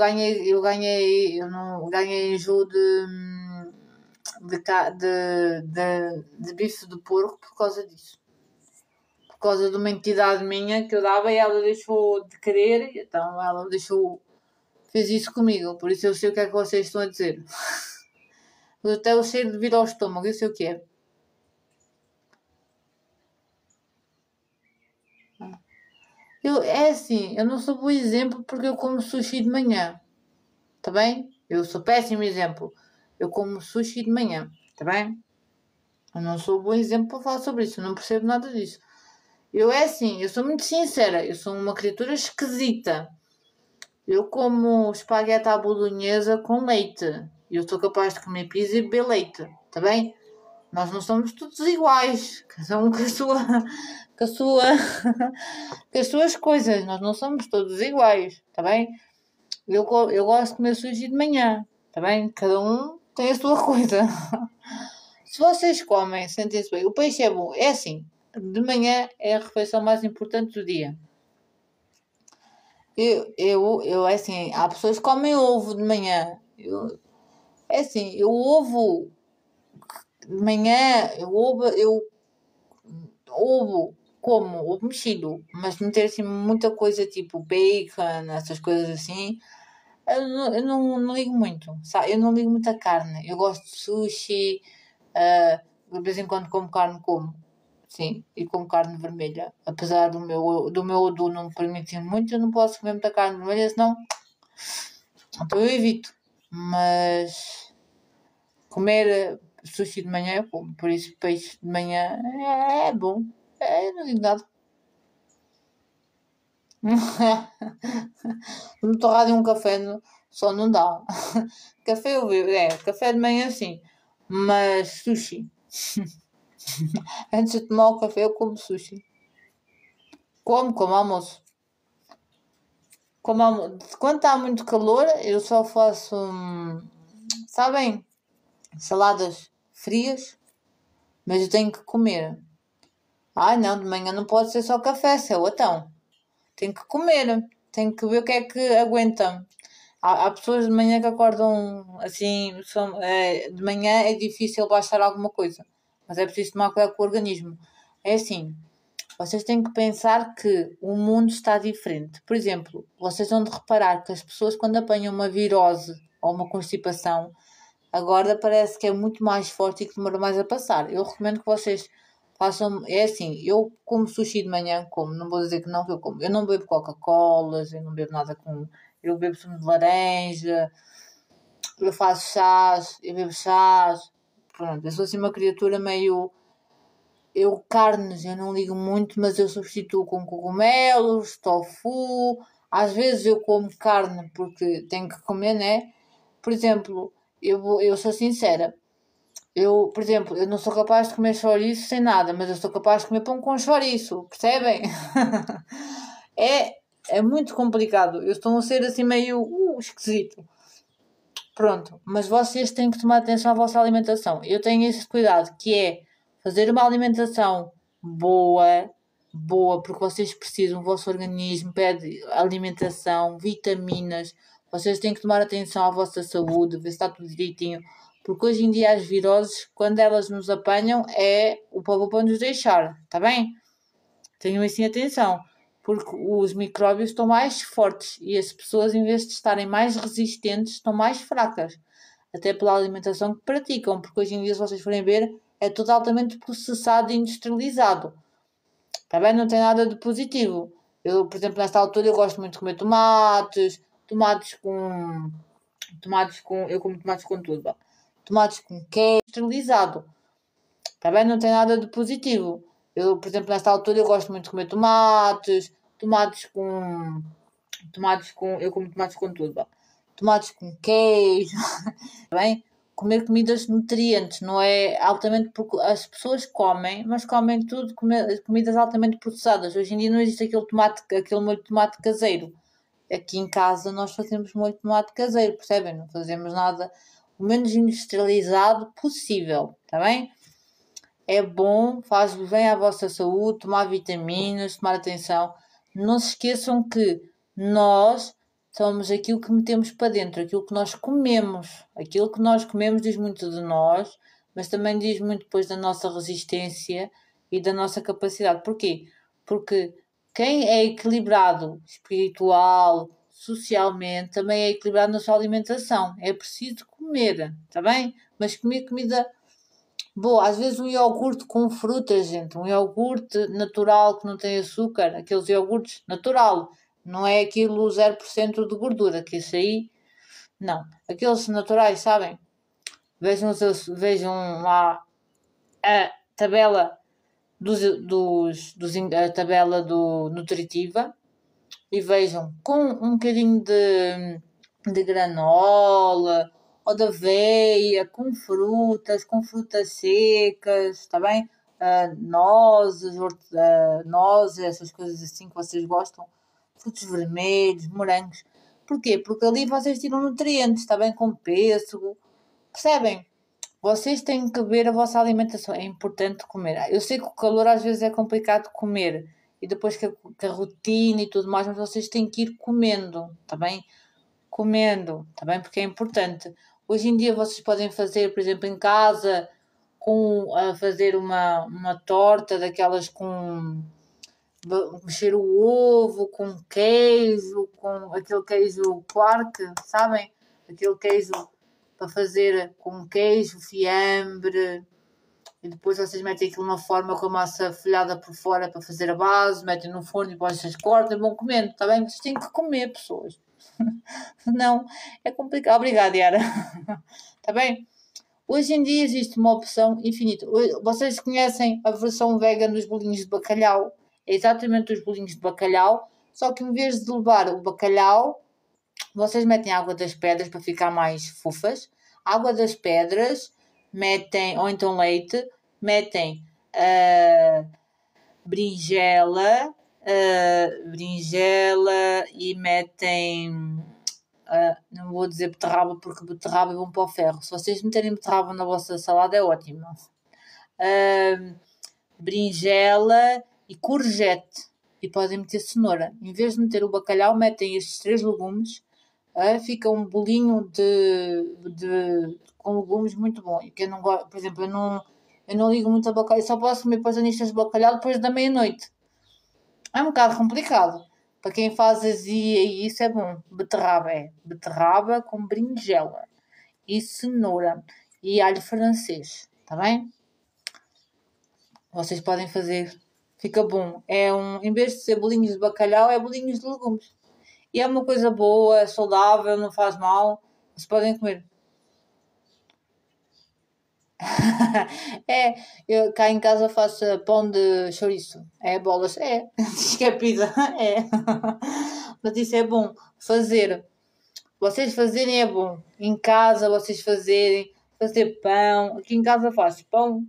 não ganhei enjoo de bife de porco por causa disso. Por causa de uma entidade minha que eu dava e ela deixou de querer, então ela fez isso comigo, por isso eu sei o que é que vocês estão a dizer. Até o cheiro de vir ao estômago, eu sei o que é. É assim, eu não sou bom exemplo porque eu como sushi de manhã, tá bem? Eu sou péssimo exemplo. Eu como sushi de manhã, tá bem? Eu não sou bom exemplo para falar sobre isso, eu não percebo nada disso. É assim, eu sou muito sincera, eu sou uma criatura esquisita. Eu como espaguete à bolonhesa com leite. Eu sou capaz de comer pizza e beber leite, tá bem? Nós não somos todos iguais, cada um com a sua, com as suas coisas. Nós não somos todos iguais, tá bem? Eu gosto de comer sushi de manhã, tá bem? Cada um tem a sua coisa. Se vocês comem, sentem-se bem. O peixe é bom. É assim, de manhã é a refeição mais importante do dia. É assim, há pessoas que comem ovo de manhã. É assim, eu ovo de manhã, ovo como ovo mexido, mas meter assim muita coisa tipo bacon, essas coisas assim, eu não ligo muito, sabe? Eu não ligo muito a carne. Eu gosto de sushi, de vez em quando como carne, como. Sim, e como carne vermelha. Apesar do meu odor não me permitir muito, eu não posso comer muita carne vermelha, senão então eu evito. Mas comer sushi de manhã eu como, por isso peixe de manhã é bom. Não digo nada. Me torrar de um café só não dá. Café eu bebo, café de manhã sim. Mas sushi. Antes de tomar o café eu como sushi. Como almoço. Quando está muito calor, eu só faço, sabem, saladas frias, mas eu tenho que comer. Ai não, de manhã não pode ser só café, seu então. Tenho que comer, tenho que ver o que é que aguenta. Há pessoas de manhã que acordam assim, de manhã é difícil baixar alguma coisa, mas é preciso tomar cuidado com o organismo. É assim, vocês têm que pensar que o mundo está diferente. Por exemplo, vocês vão de reparar que as pessoas quando apanham uma virose ou uma constipação, agora parece que é muito mais forte e que demora mais a passar. Eu recomendo que vocês façam. É assim, eu como sushi de manhã, como, não vou dizer que não, que eu como. Eu não bebo Coca-Colas, eu não bebo nada com. Eu bebo sumo de laranja, eu faço chás, eu bebo chás. Pronto, eu sou assim uma criatura meio. Carnes, eu não ligo muito, mas eu substituo com cogumelos, tofu. Às vezes eu como carne porque tenho que comer, né? Por exemplo, eu sou sincera. Por exemplo, eu não sou capaz de comer chouriço sem nada, mas eu sou capaz de comer pão com chouriço, percebem? é, é muito complicado. Eu estou a ser assim meio esquisito. Pronto, mas vocês têm que tomar atenção à vossa alimentação. Eu tenho esse cuidado, que é fazer uma alimentação boa, boa, porque vocês precisam, o vosso organismo pede alimentação, vitaminas. Vocês têm que tomar atenção à vossa saúde, ver se está tudo direitinho. Porque hoje em dia as viroses, quando elas nos apanham, é o povo para nos deixar, está bem? Tenham assim atenção, porque os micróbios estão mais fortes e as pessoas, em vez de estarem mais resistentes, estão mais fracas. até pela alimentação que praticam, porque hoje em dia, se vocês forem ver, é tudo altamente processado e industrializado. Está bem? Não tem nada de positivo. Eu, por exemplo, nesta altura eu gosto muito de comer tomates com... Eu como tomates com tudo, vá. Tomates com queijo industrializado. Está bem? Não tem nada de positivo. Eu, por exemplo, nesta altura eu gosto muito de comer tomates com... Eu como tomates com tudo, vá. Tomates com queijo. Está bem? Comer comidas nutrientes, não é altamente, porque as pessoas comem, mas comem tudo comidas altamente processadas. Hoje em dia não existe aquele molho de tomate caseiro. Aqui em casa nós fazemos molho de tomate caseiro, percebem? Não fazemos nada o menos industrializado possível, está bem? É bom, faz bem à vossa saúde, tomar vitaminas, tomar atenção. Não se esqueçam que nós somos aquilo que metemos para dentro, aquilo que nós comemos. Aquilo que nós comemos diz muito de nós, mas também diz muito depois da nossa resistência e da nossa capacidade. Porquê? Porque quem é equilibrado espiritual, socialmente, também é equilibrado na sua alimentação. É preciso comer, está bem? Mas comer comida boa. Às vezes um iogurte com frutas, gente. Um iogurte natural que não tem açúcar. Aqueles iogurtes natural. Não é aquilo 0% de gordura, que isso aí, não. Aqueles naturais, sabem? Vejam lá a tabela a tabela nutritiva e vejam com um bocadinho de granola ou de aveia, com frutas secas, está bem? Nozes, essas coisas assim que vocês gostam, frutos vermelhos, morangos. Porquê? Porque ali vocês tiram nutrientes, está bem? Com pêssego, percebem? Vocês têm que ver a vossa alimentação, é importante comer. Eu sei que o calor às vezes é complicado de comer, e depois que a rotina e tudo mais, mas vocês têm que ir comendo, está bem? Comendo, está bem? Porque é importante. Hoje em dia vocês podem fazer, por exemplo, em casa, fazer uma torta daquelas com mexer o ovo com queijo, com aquele queijo Quark, sabem? Aquele queijo para fazer com queijo, fiambre, e depois vocês metem aquilo na forma com a massa folhada por fora para fazer a base, metem no forno e depois vocês cortam e vão comendo, está bem? Vocês têm que comer, pessoas. Não, é complicado. Obrigada, Yara. Está bem? Hoje em dia existe uma opção infinita. Vocês conhecem a versão vegan dos bolinhos de bacalhau? É exatamente os bolinhos de bacalhau, só que em vez de levar o bacalhau, vocês metem água das pedras para ficar mais fofas. Água das pedras, metem, ou então leite, metem berinjela e metem. Não vou dizer beterraba porque beterraba é bom para o ferro. Se vocês meterem beterraba na vossa salada é ótimo. Berinjela e courgette. E podem meter cenoura. Em vez de meter o bacalhau, metem estes 3 legumes. Fica um bolinho com legumes muito bom. Que eu não gosto, por exemplo, eu não ligo muito a bacalhau. Eu só posso comer pasanistas de bacalhau depois da meia-noite. É um bocado complicado. Para quem faz azia e isso é bom. Beterraba com berinjela e cenoura e alho francês. Está bem? Vocês podem fazer. Fica bom. Em vez de ser bolinhos de bacalhau, é bolinhos de legumes. E é uma coisa boa, é saudável, não faz mal. Vocês podem comer. Eu cá em casa faço pão de chouriço. É bolas, é. Diz que é pizza, é. Mas isso é bom. Fazer. Vocês fazerem é bom. Em casa vocês fazer pão. Aqui em casa faço pão.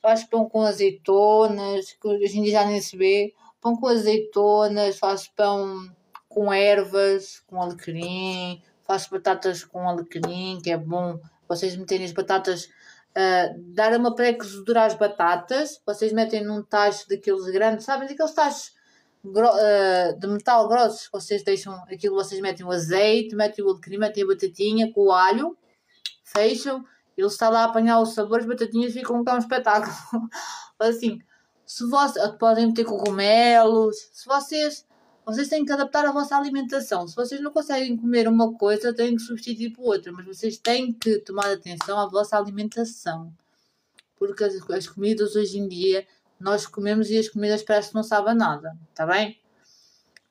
Faço pão com azeitonas, que hoje em dia já nem se vê. Pão com azeitonas, faço pão com ervas, com alecrim. Faço batatas com alecrim, que é bom. Vocês meterem as batatas... dar uma pré-cozedura às batatas, vocês metem num tacho daqueles grandes, sabem, daqueles tachos de metal grossos, vocês deixam aquilo, vocês metem o azeite, metem o alecrim, metem a batatinha com o alho, fecham, ele está lá a apanhar o sabor, as batatinhas ficam cá um espetáculo. Assim, se vocês podem meter cogumelos, se vocês vocês têm que adaptar a vossa alimentação. Se vocês não conseguem comer uma coisa, têm que substituir por outra. Mas vocês têm que tomar atenção à vossa alimentação. Porque as comidas hoje em dia, nós comemos e as comidas parece que não sabem nada. Está bem?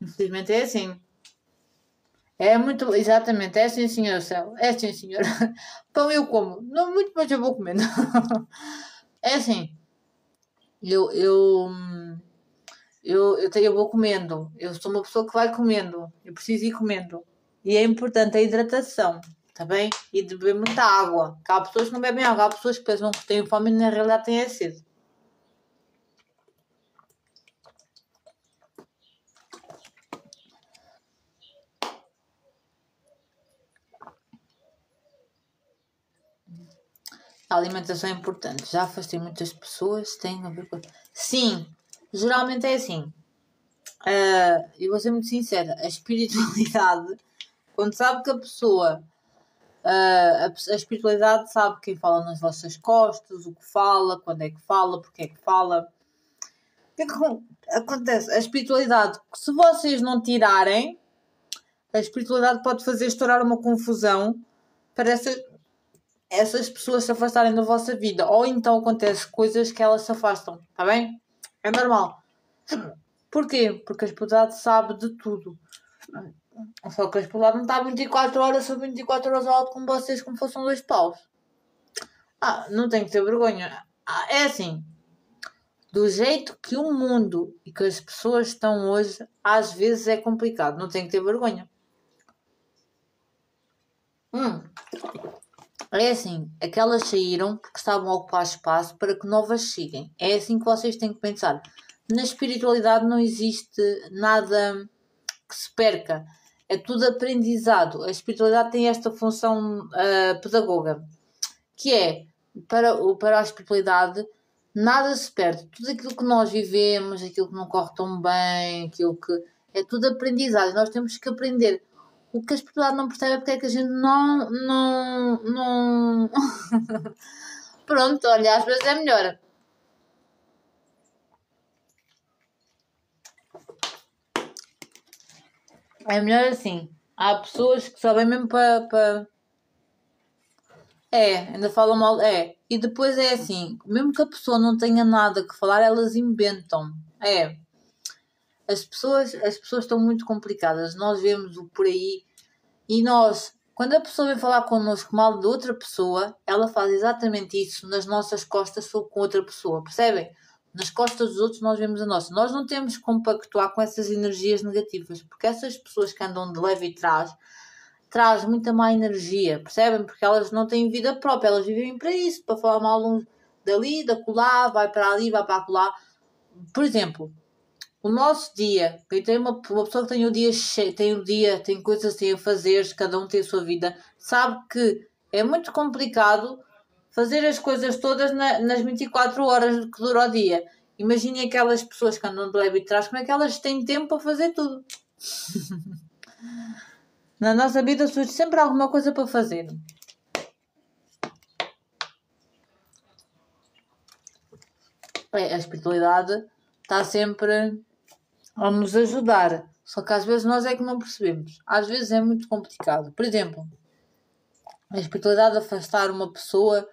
Infelizmente é assim. É muito, exatamente, é assim, senhor céu. É assim, senhor. Pão eu como. Não muito, mas eu vou comendo. É assim. Eu, eu, eu vou comendo. Eu sou uma pessoa que vai comendo. Eu preciso ir comendo. E é importante a hidratação, tá bem? E de beber muita água. Porque há pessoas que não bebem água. Há pessoas que pensam que têm fome e na realidade têm sede. A alimentação é importante. Já afastei muitas pessoas. Tem a ver com... Sim, geralmente é assim. E vou ser muito sincera. A espiritualidade, quando sabe que a pessoa... a espiritualidade sabe quem fala nas vossas costas, o que fala, quando é que fala, porque é que fala. O que é que acontece? A espiritualidade, se vocês não tirarem, a espiritualidade pode fazer estourar uma confusão para essas pessoas se afastarem da vossa vida. Ou então acontece coisas que elas se afastam, está bem? É normal. Porquê? Porque a espiritualidade sabe de tudo. Só que a espiritualidade não está 24 horas sobre 24 horas ao alto com vocês como fossem dois paus. Não tem que ter vergonha. É assim. Do jeito que o mundo e que as pessoas estão hoje, às vezes é complicado. Não tem que ter vergonha. É assim, aquelas saíram porque estavam a ocupar espaço para que novas cheguem. É assim que vocês têm que pensar. Na espiritualidade não existe nada que se perca. É tudo aprendizado. A espiritualidade tem esta função pedagoga, que é, para a espiritualidade, nada se perde. Tudo aquilo que nós vivemos, aquilo que não corre tão bem, aquilo que... É tudo aprendizado. Nós temos que aprender. O que a espiritualidade não percebe é porque é que a gente não... Pronto, olha, às vezes é melhor. É melhor assim. Há pessoas que só vêm mesmo para... ainda falam mal. E depois é assim, mesmo que a pessoa não tenha nada que falar, elas inventam. As pessoas estão muito complicadas. Nós vemos o por aí e nós, quando a pessoa vem falar connosco mal de outra pessoa, ela faz exatamente isso nas nossas costas ou com outra pessoa, percebem? Nas costas dos outros nós vemos a nossa. Nós não temos que compactuar com essas energias negativas, porque essas pessoas que andam de leve e trás traz muita má energia, percebem? Porque elas não têm vida própria, elas vivem para isso, para falar mal uns dali, da colar, vai para ali, vai para lá. Por exemplo, o nosso dia, quem tem uma pessoa que tem o dia cheio, tem coisas assim a fazer, cada um tem a sua vida, sabe que é muito complicado fazer as coisas todas nas 24 horas que dura o dia. Imaginem aquelas pessoas que andam de leve e trás, como é que elas têm tempo para fazer tudo? Na nossa vida surge sempre alguma coisa para fazer. A espiritualidade está sempre a nos ajudar. Só que às vezes nós é que não percebemos. Às vezes é muito complicado. Por exemplo, a espiritualidade afastar uma pessoa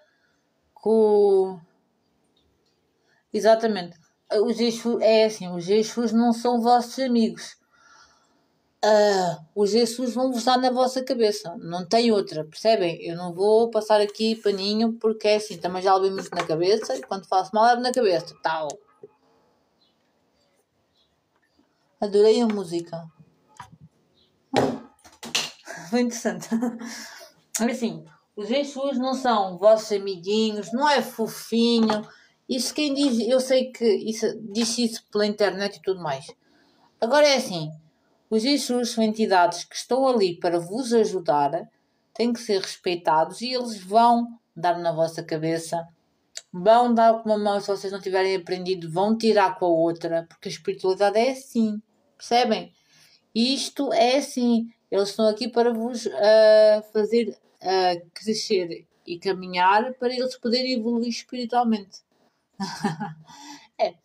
com... Exatamente. Os Exus, é assim, os Exus não são vossos amigos. Os Jesus vão vos dar na vossa cabeça, não tem outra, percebem? Eu não vou passar aqui paninho porque é assim, também já levei muito na cabeça e quando faço mal levo na cabeça, tal. Adorei a música, foi interessante. Assim, os Jesus não são vossos amiguinhos, não é fofinho. Isso quem diz, eu sei que isso, diz isso pela internet e tudo mais. Agora é assim, os Jesus são entidades que estão ali para vos ajudar, têm que ser respeitados e eles vão dar na vossa cabeça, vão dar com uma mão se vocês não tiverem aprendido, vão tirar com a outra, porque a espiritualidade é assim, percebem? Isto é assim, eles estão aqui para vos fazer crescer e caminhar para eles poderem evoluir espiritualmente. É.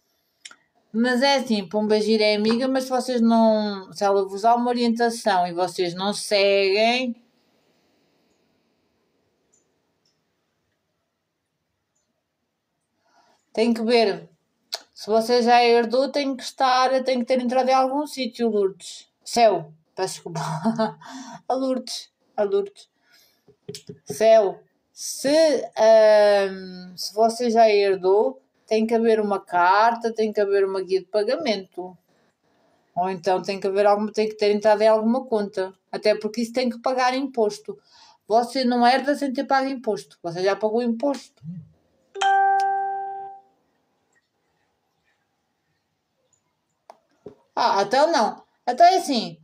Mas é assim, Pomba Gira é amiga, mas se vocês não. Se ela vos dá uma orientação e vocês não seguem, tem que ver. Se você já herdou, tem que ter entrado em algum sítio, Lourdes. Céu, peço desculpa. A Lourdes. Céu, se você já herdou, tem que haver uma carta, tem que haver uma guia de pagamento. Ou então tem que ter entrado em alguma conta. Até porque isso tem que pagar imposto. Você não herda sem ter pago imposto. Você já pagou imposto. Então não. Então é assim.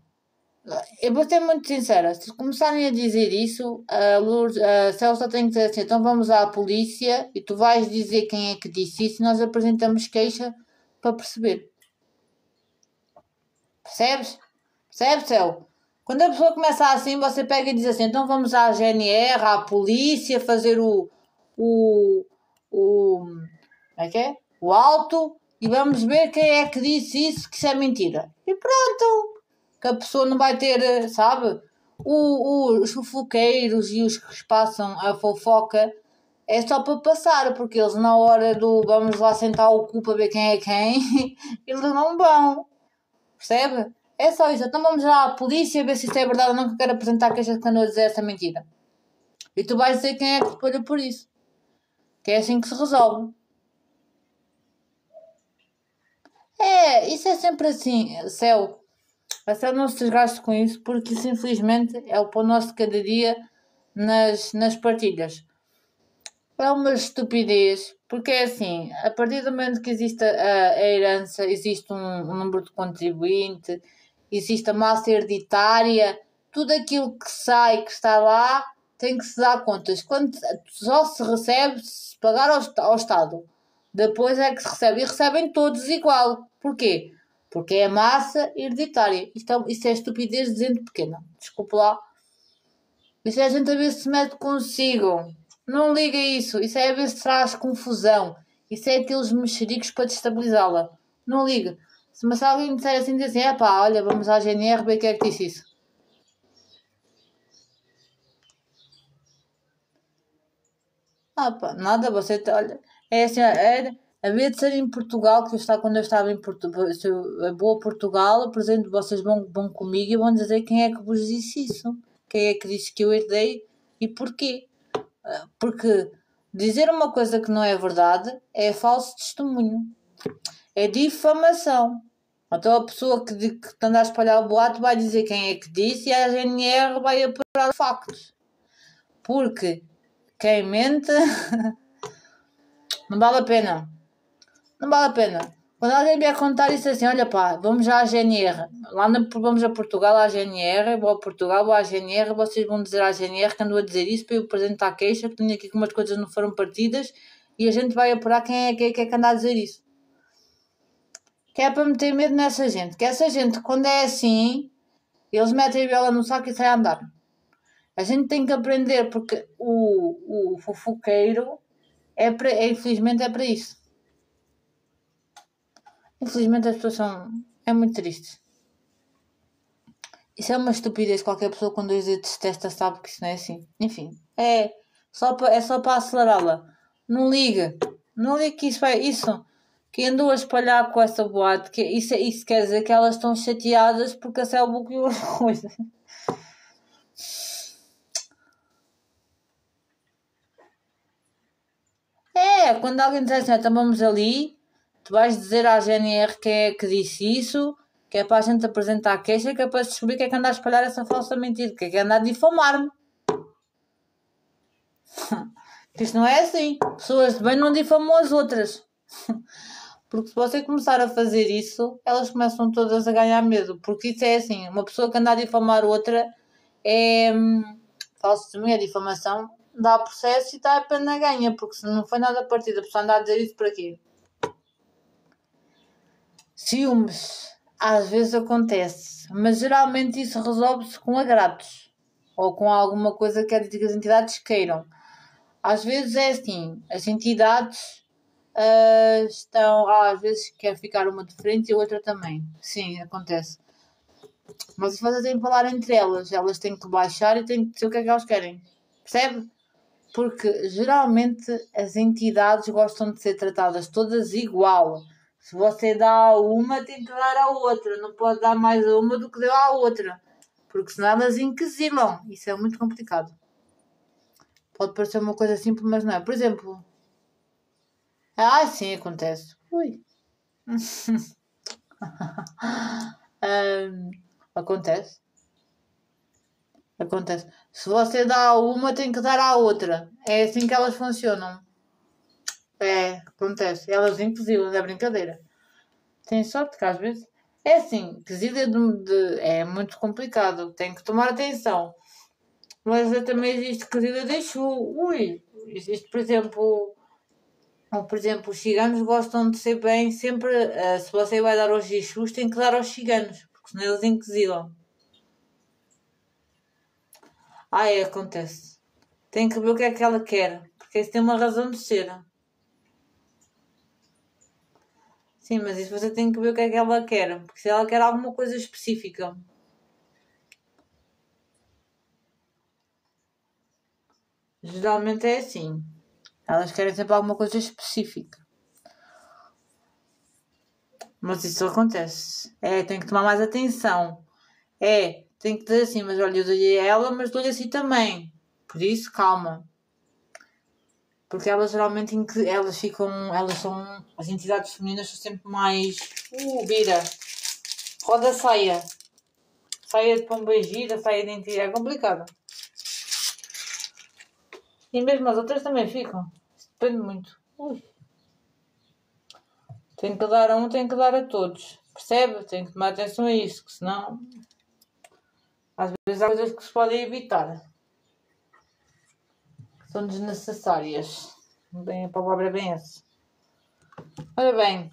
Eu vou ser muito sincera. Se começarem a dizer isso, a Celso tem que dizer assim: então vamos à polícia e tu vais dizer quem é que disse isso e nós apresentamos queixa para perceber. Percebes? Percebes, Céu? Quando a pessoa começa assim, você pega e diz assim: então vamos à GNR, à polícia, fazer o. Como é que é? O auto e vamos ver quem é que disse isso, que isso é mentira. E pronto! Que a pessoa não vai ter, sabe? Os fofoqueiros e os que passam a fofoca é só para passar, porque eles na hora do vamos lá sentar o cu para ver quem é quem, eles não vão. Percebe? É só isso. Então vamos lá à polícia ver se isto é verdade ou não, que eu quero apresentar queixa que andou a dizer essa mentira. E tu vais dizer quem é que te pagou por isso. Que é assim que se resolve. É, isso é sempre assim, Céu. A Céu não se desgaste com isso, porque isso infelizmente é o pão nosso de cada dia nas partilhas. É uma estupidez, porque é assim, a partir do momento que existe a herança, existe um número de contribuinte, existe a massa hereditária, tudo aquilo que sai, que está lá, tem que se dar contas. Quando só se recebe se pagar ao Estado. Depois é que se recebe. E recebem todos igual. Porquê? Porque é a massa hereditária. Isto é estupidez de gente pequena. Desculpe lá. Isso é a gente a ver se se mete consigo. Não liga isso. Isso é a ver se traz confusão. Isso é aqueles mexericos para destabilizá-la. Não liga. Mas se alguém me disser assim, diz assim, pá, olha, vamos à GNR ver quem é que disse isso. Pá, nada, olha, é assim, havia de ser em Portugal, que eu estava, quando eu estava em Portugal, se eu vou a Portugal, por exemplo, vocês vão comigo e vão dizer quem é que vos disse isso. Quem é que disse que eu herdei e porquê. Porque dizer uma coisa que não é verdade é falso testemunho. É difamação. Então a pessoa que anda a espalhar o boato vai dizer quem é que disse e a GNR vai apurar factos. Porque quem mente não vale a pena. Não vale a pena. Quando alguém vier contar isso assim, olha pá, vamos já à GNR. Vamos a Portugal à GNR, vou a Portugal, vou à GNR, vocês vão dizer à GNR que andou a dizer isso para eu apresentar a queixa, que tenho aqui que umas coisas não foram partidas e a gente vai apurar quem é que anda a dizer isso. Que é para meter medo nessa gente. Que essa gente, quando é assim, eles metem a viola no saco e saem a andar. A gente tem que aprender porque o fofoqueiro infelizmente é para isso. Infelizmente as pessoas são. É muito triste. Isso é uma estupidez. Qualquer pessoa com dois dedos de testa sabe que isso não é assim. Enfim, é só para acelerá-la. Não liga. Não liga que isso vai. Isso. Que andou a espalhar com essa boate. Isso quer dizer que elas estão chateadas porque a Céu bloqueou as coisas. Quando alguém diz assim, então vamos ali, tu vais dizer à GNR quem é que disse isso, que é para a gente apresentar a queixa, que é para descobrir quem é que anda a espalhar essa falsa mentira, que é que anda a difamar-me. Isto não é assim. Pessoas de bem não difamam as outras. Porque se você começar a fazer isso, elas começam todas a ganhar medo. Porque isso é assim, uma pessoa que anda a difamar outra é falso testemunho, é difamação, dá processo e está a pena ganha, porque se não foi nada partido, a pessoa anda a dizer isso para quê? Ciúmes, às vezes acontece, mas geralmente isso resolve-se com agrados ou com alguma coisa que as entidades queiram. Às vezes é assim, as entidades às vezes quer ficar uma de frente e a outra também. Sim, acontece. Mas as pessoas têm que falar entre elas têm que baixar e têm que dizer o que é que elas querem. Percebe? Porque geralmente as entidades gostam de ser tratadas todas igual. Se você dá a uma, tem que dar à outra. Não pode dar mais a uma do que deu à outra. Porque senão elas inquisilam. Isso é muito complicado. Pode parecer uma coisa simples, mas não é. Por exemplo... sim, acontece. Ui. Acontece. Acontece. Se você dá a uma, tem que dar à outra. É assim que elas funcionam. Acontece. Elas inquisilam, é brincadeira. Tem sorte que às vezes... É assim, quesilha é muito complicado. Tem que tomar atenção. Mas também existe quesilha de Exu. Ui! Existe, por exemplo... os ciganos gostam de ser bem sempre... se você vai dar aos Exus, tem que dar aos ciganos. Porque senão eles inquisilam. Acontece. Tem que ver o que é que ela quer. Porque isso tem uma razão de ser. Sim, mas isso você tem que ver o que é que ela quer. Porque se ela quer alguma coisa específica. Geralmente é assim. Elas querem sempre alguma coisa específica. Mas isso acontece. Tem que tomar mais atenção. Tem que dizer assim, mas olha, eu dou-lhe a ela, mas dou-lhe assim também. Por isso, calma. Porque elas geralmente elas são, as entidades femininas são sempre mais, vira, roda saia de pomba-gira, saia de entidade, é complicado. E mesmo as outras também ficam, depende muito. Tem que dar a um, tem que dar a todos, percebe? Tem que tomar atenção a isso, que senão, às vezes há coisas que se podem evitar, que são desnecessárias. Bem, a palavra é bem essa. Ora bem,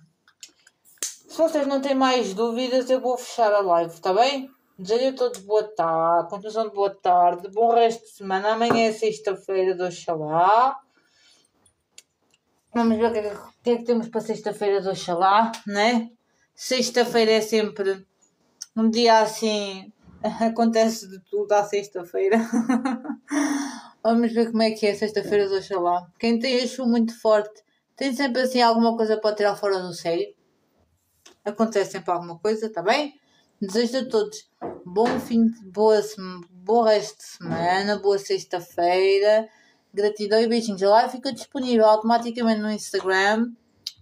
se vocês não têm mais dúvidas, eu vou fechar a live, está bem? Desejo a todos boa tarde, continuação de boa tarde, bom resto de semana. Amanhã é sexta-feira de Oxalá. Vamos ver o que é que temos para sexta-feira de Oxalá, né? Sexta-feira é sempre um dia assim, acontece de tudo à sexta-feira. Vamos ver como é que é sexta-feira de Oxalá. Quem tem Exu muito forte tem sempre assim alguma coisa para tirar fora do sério. Acontece sempre alguma coisa, tá bem? Desejo a todos bom bom resto de semana, boa sexta-feira. Gratidão e beijinhos. A live fica disponível automaticamente no Instagram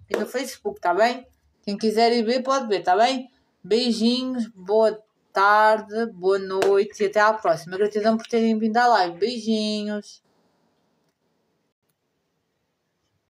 e no Facebook, tá bem? Quem quiser ir ver, pode ver, tá bem? Beijinhos, boa tarde, boa noite e até à próxima. Gratidão por terem vindo à live. Beijinhos.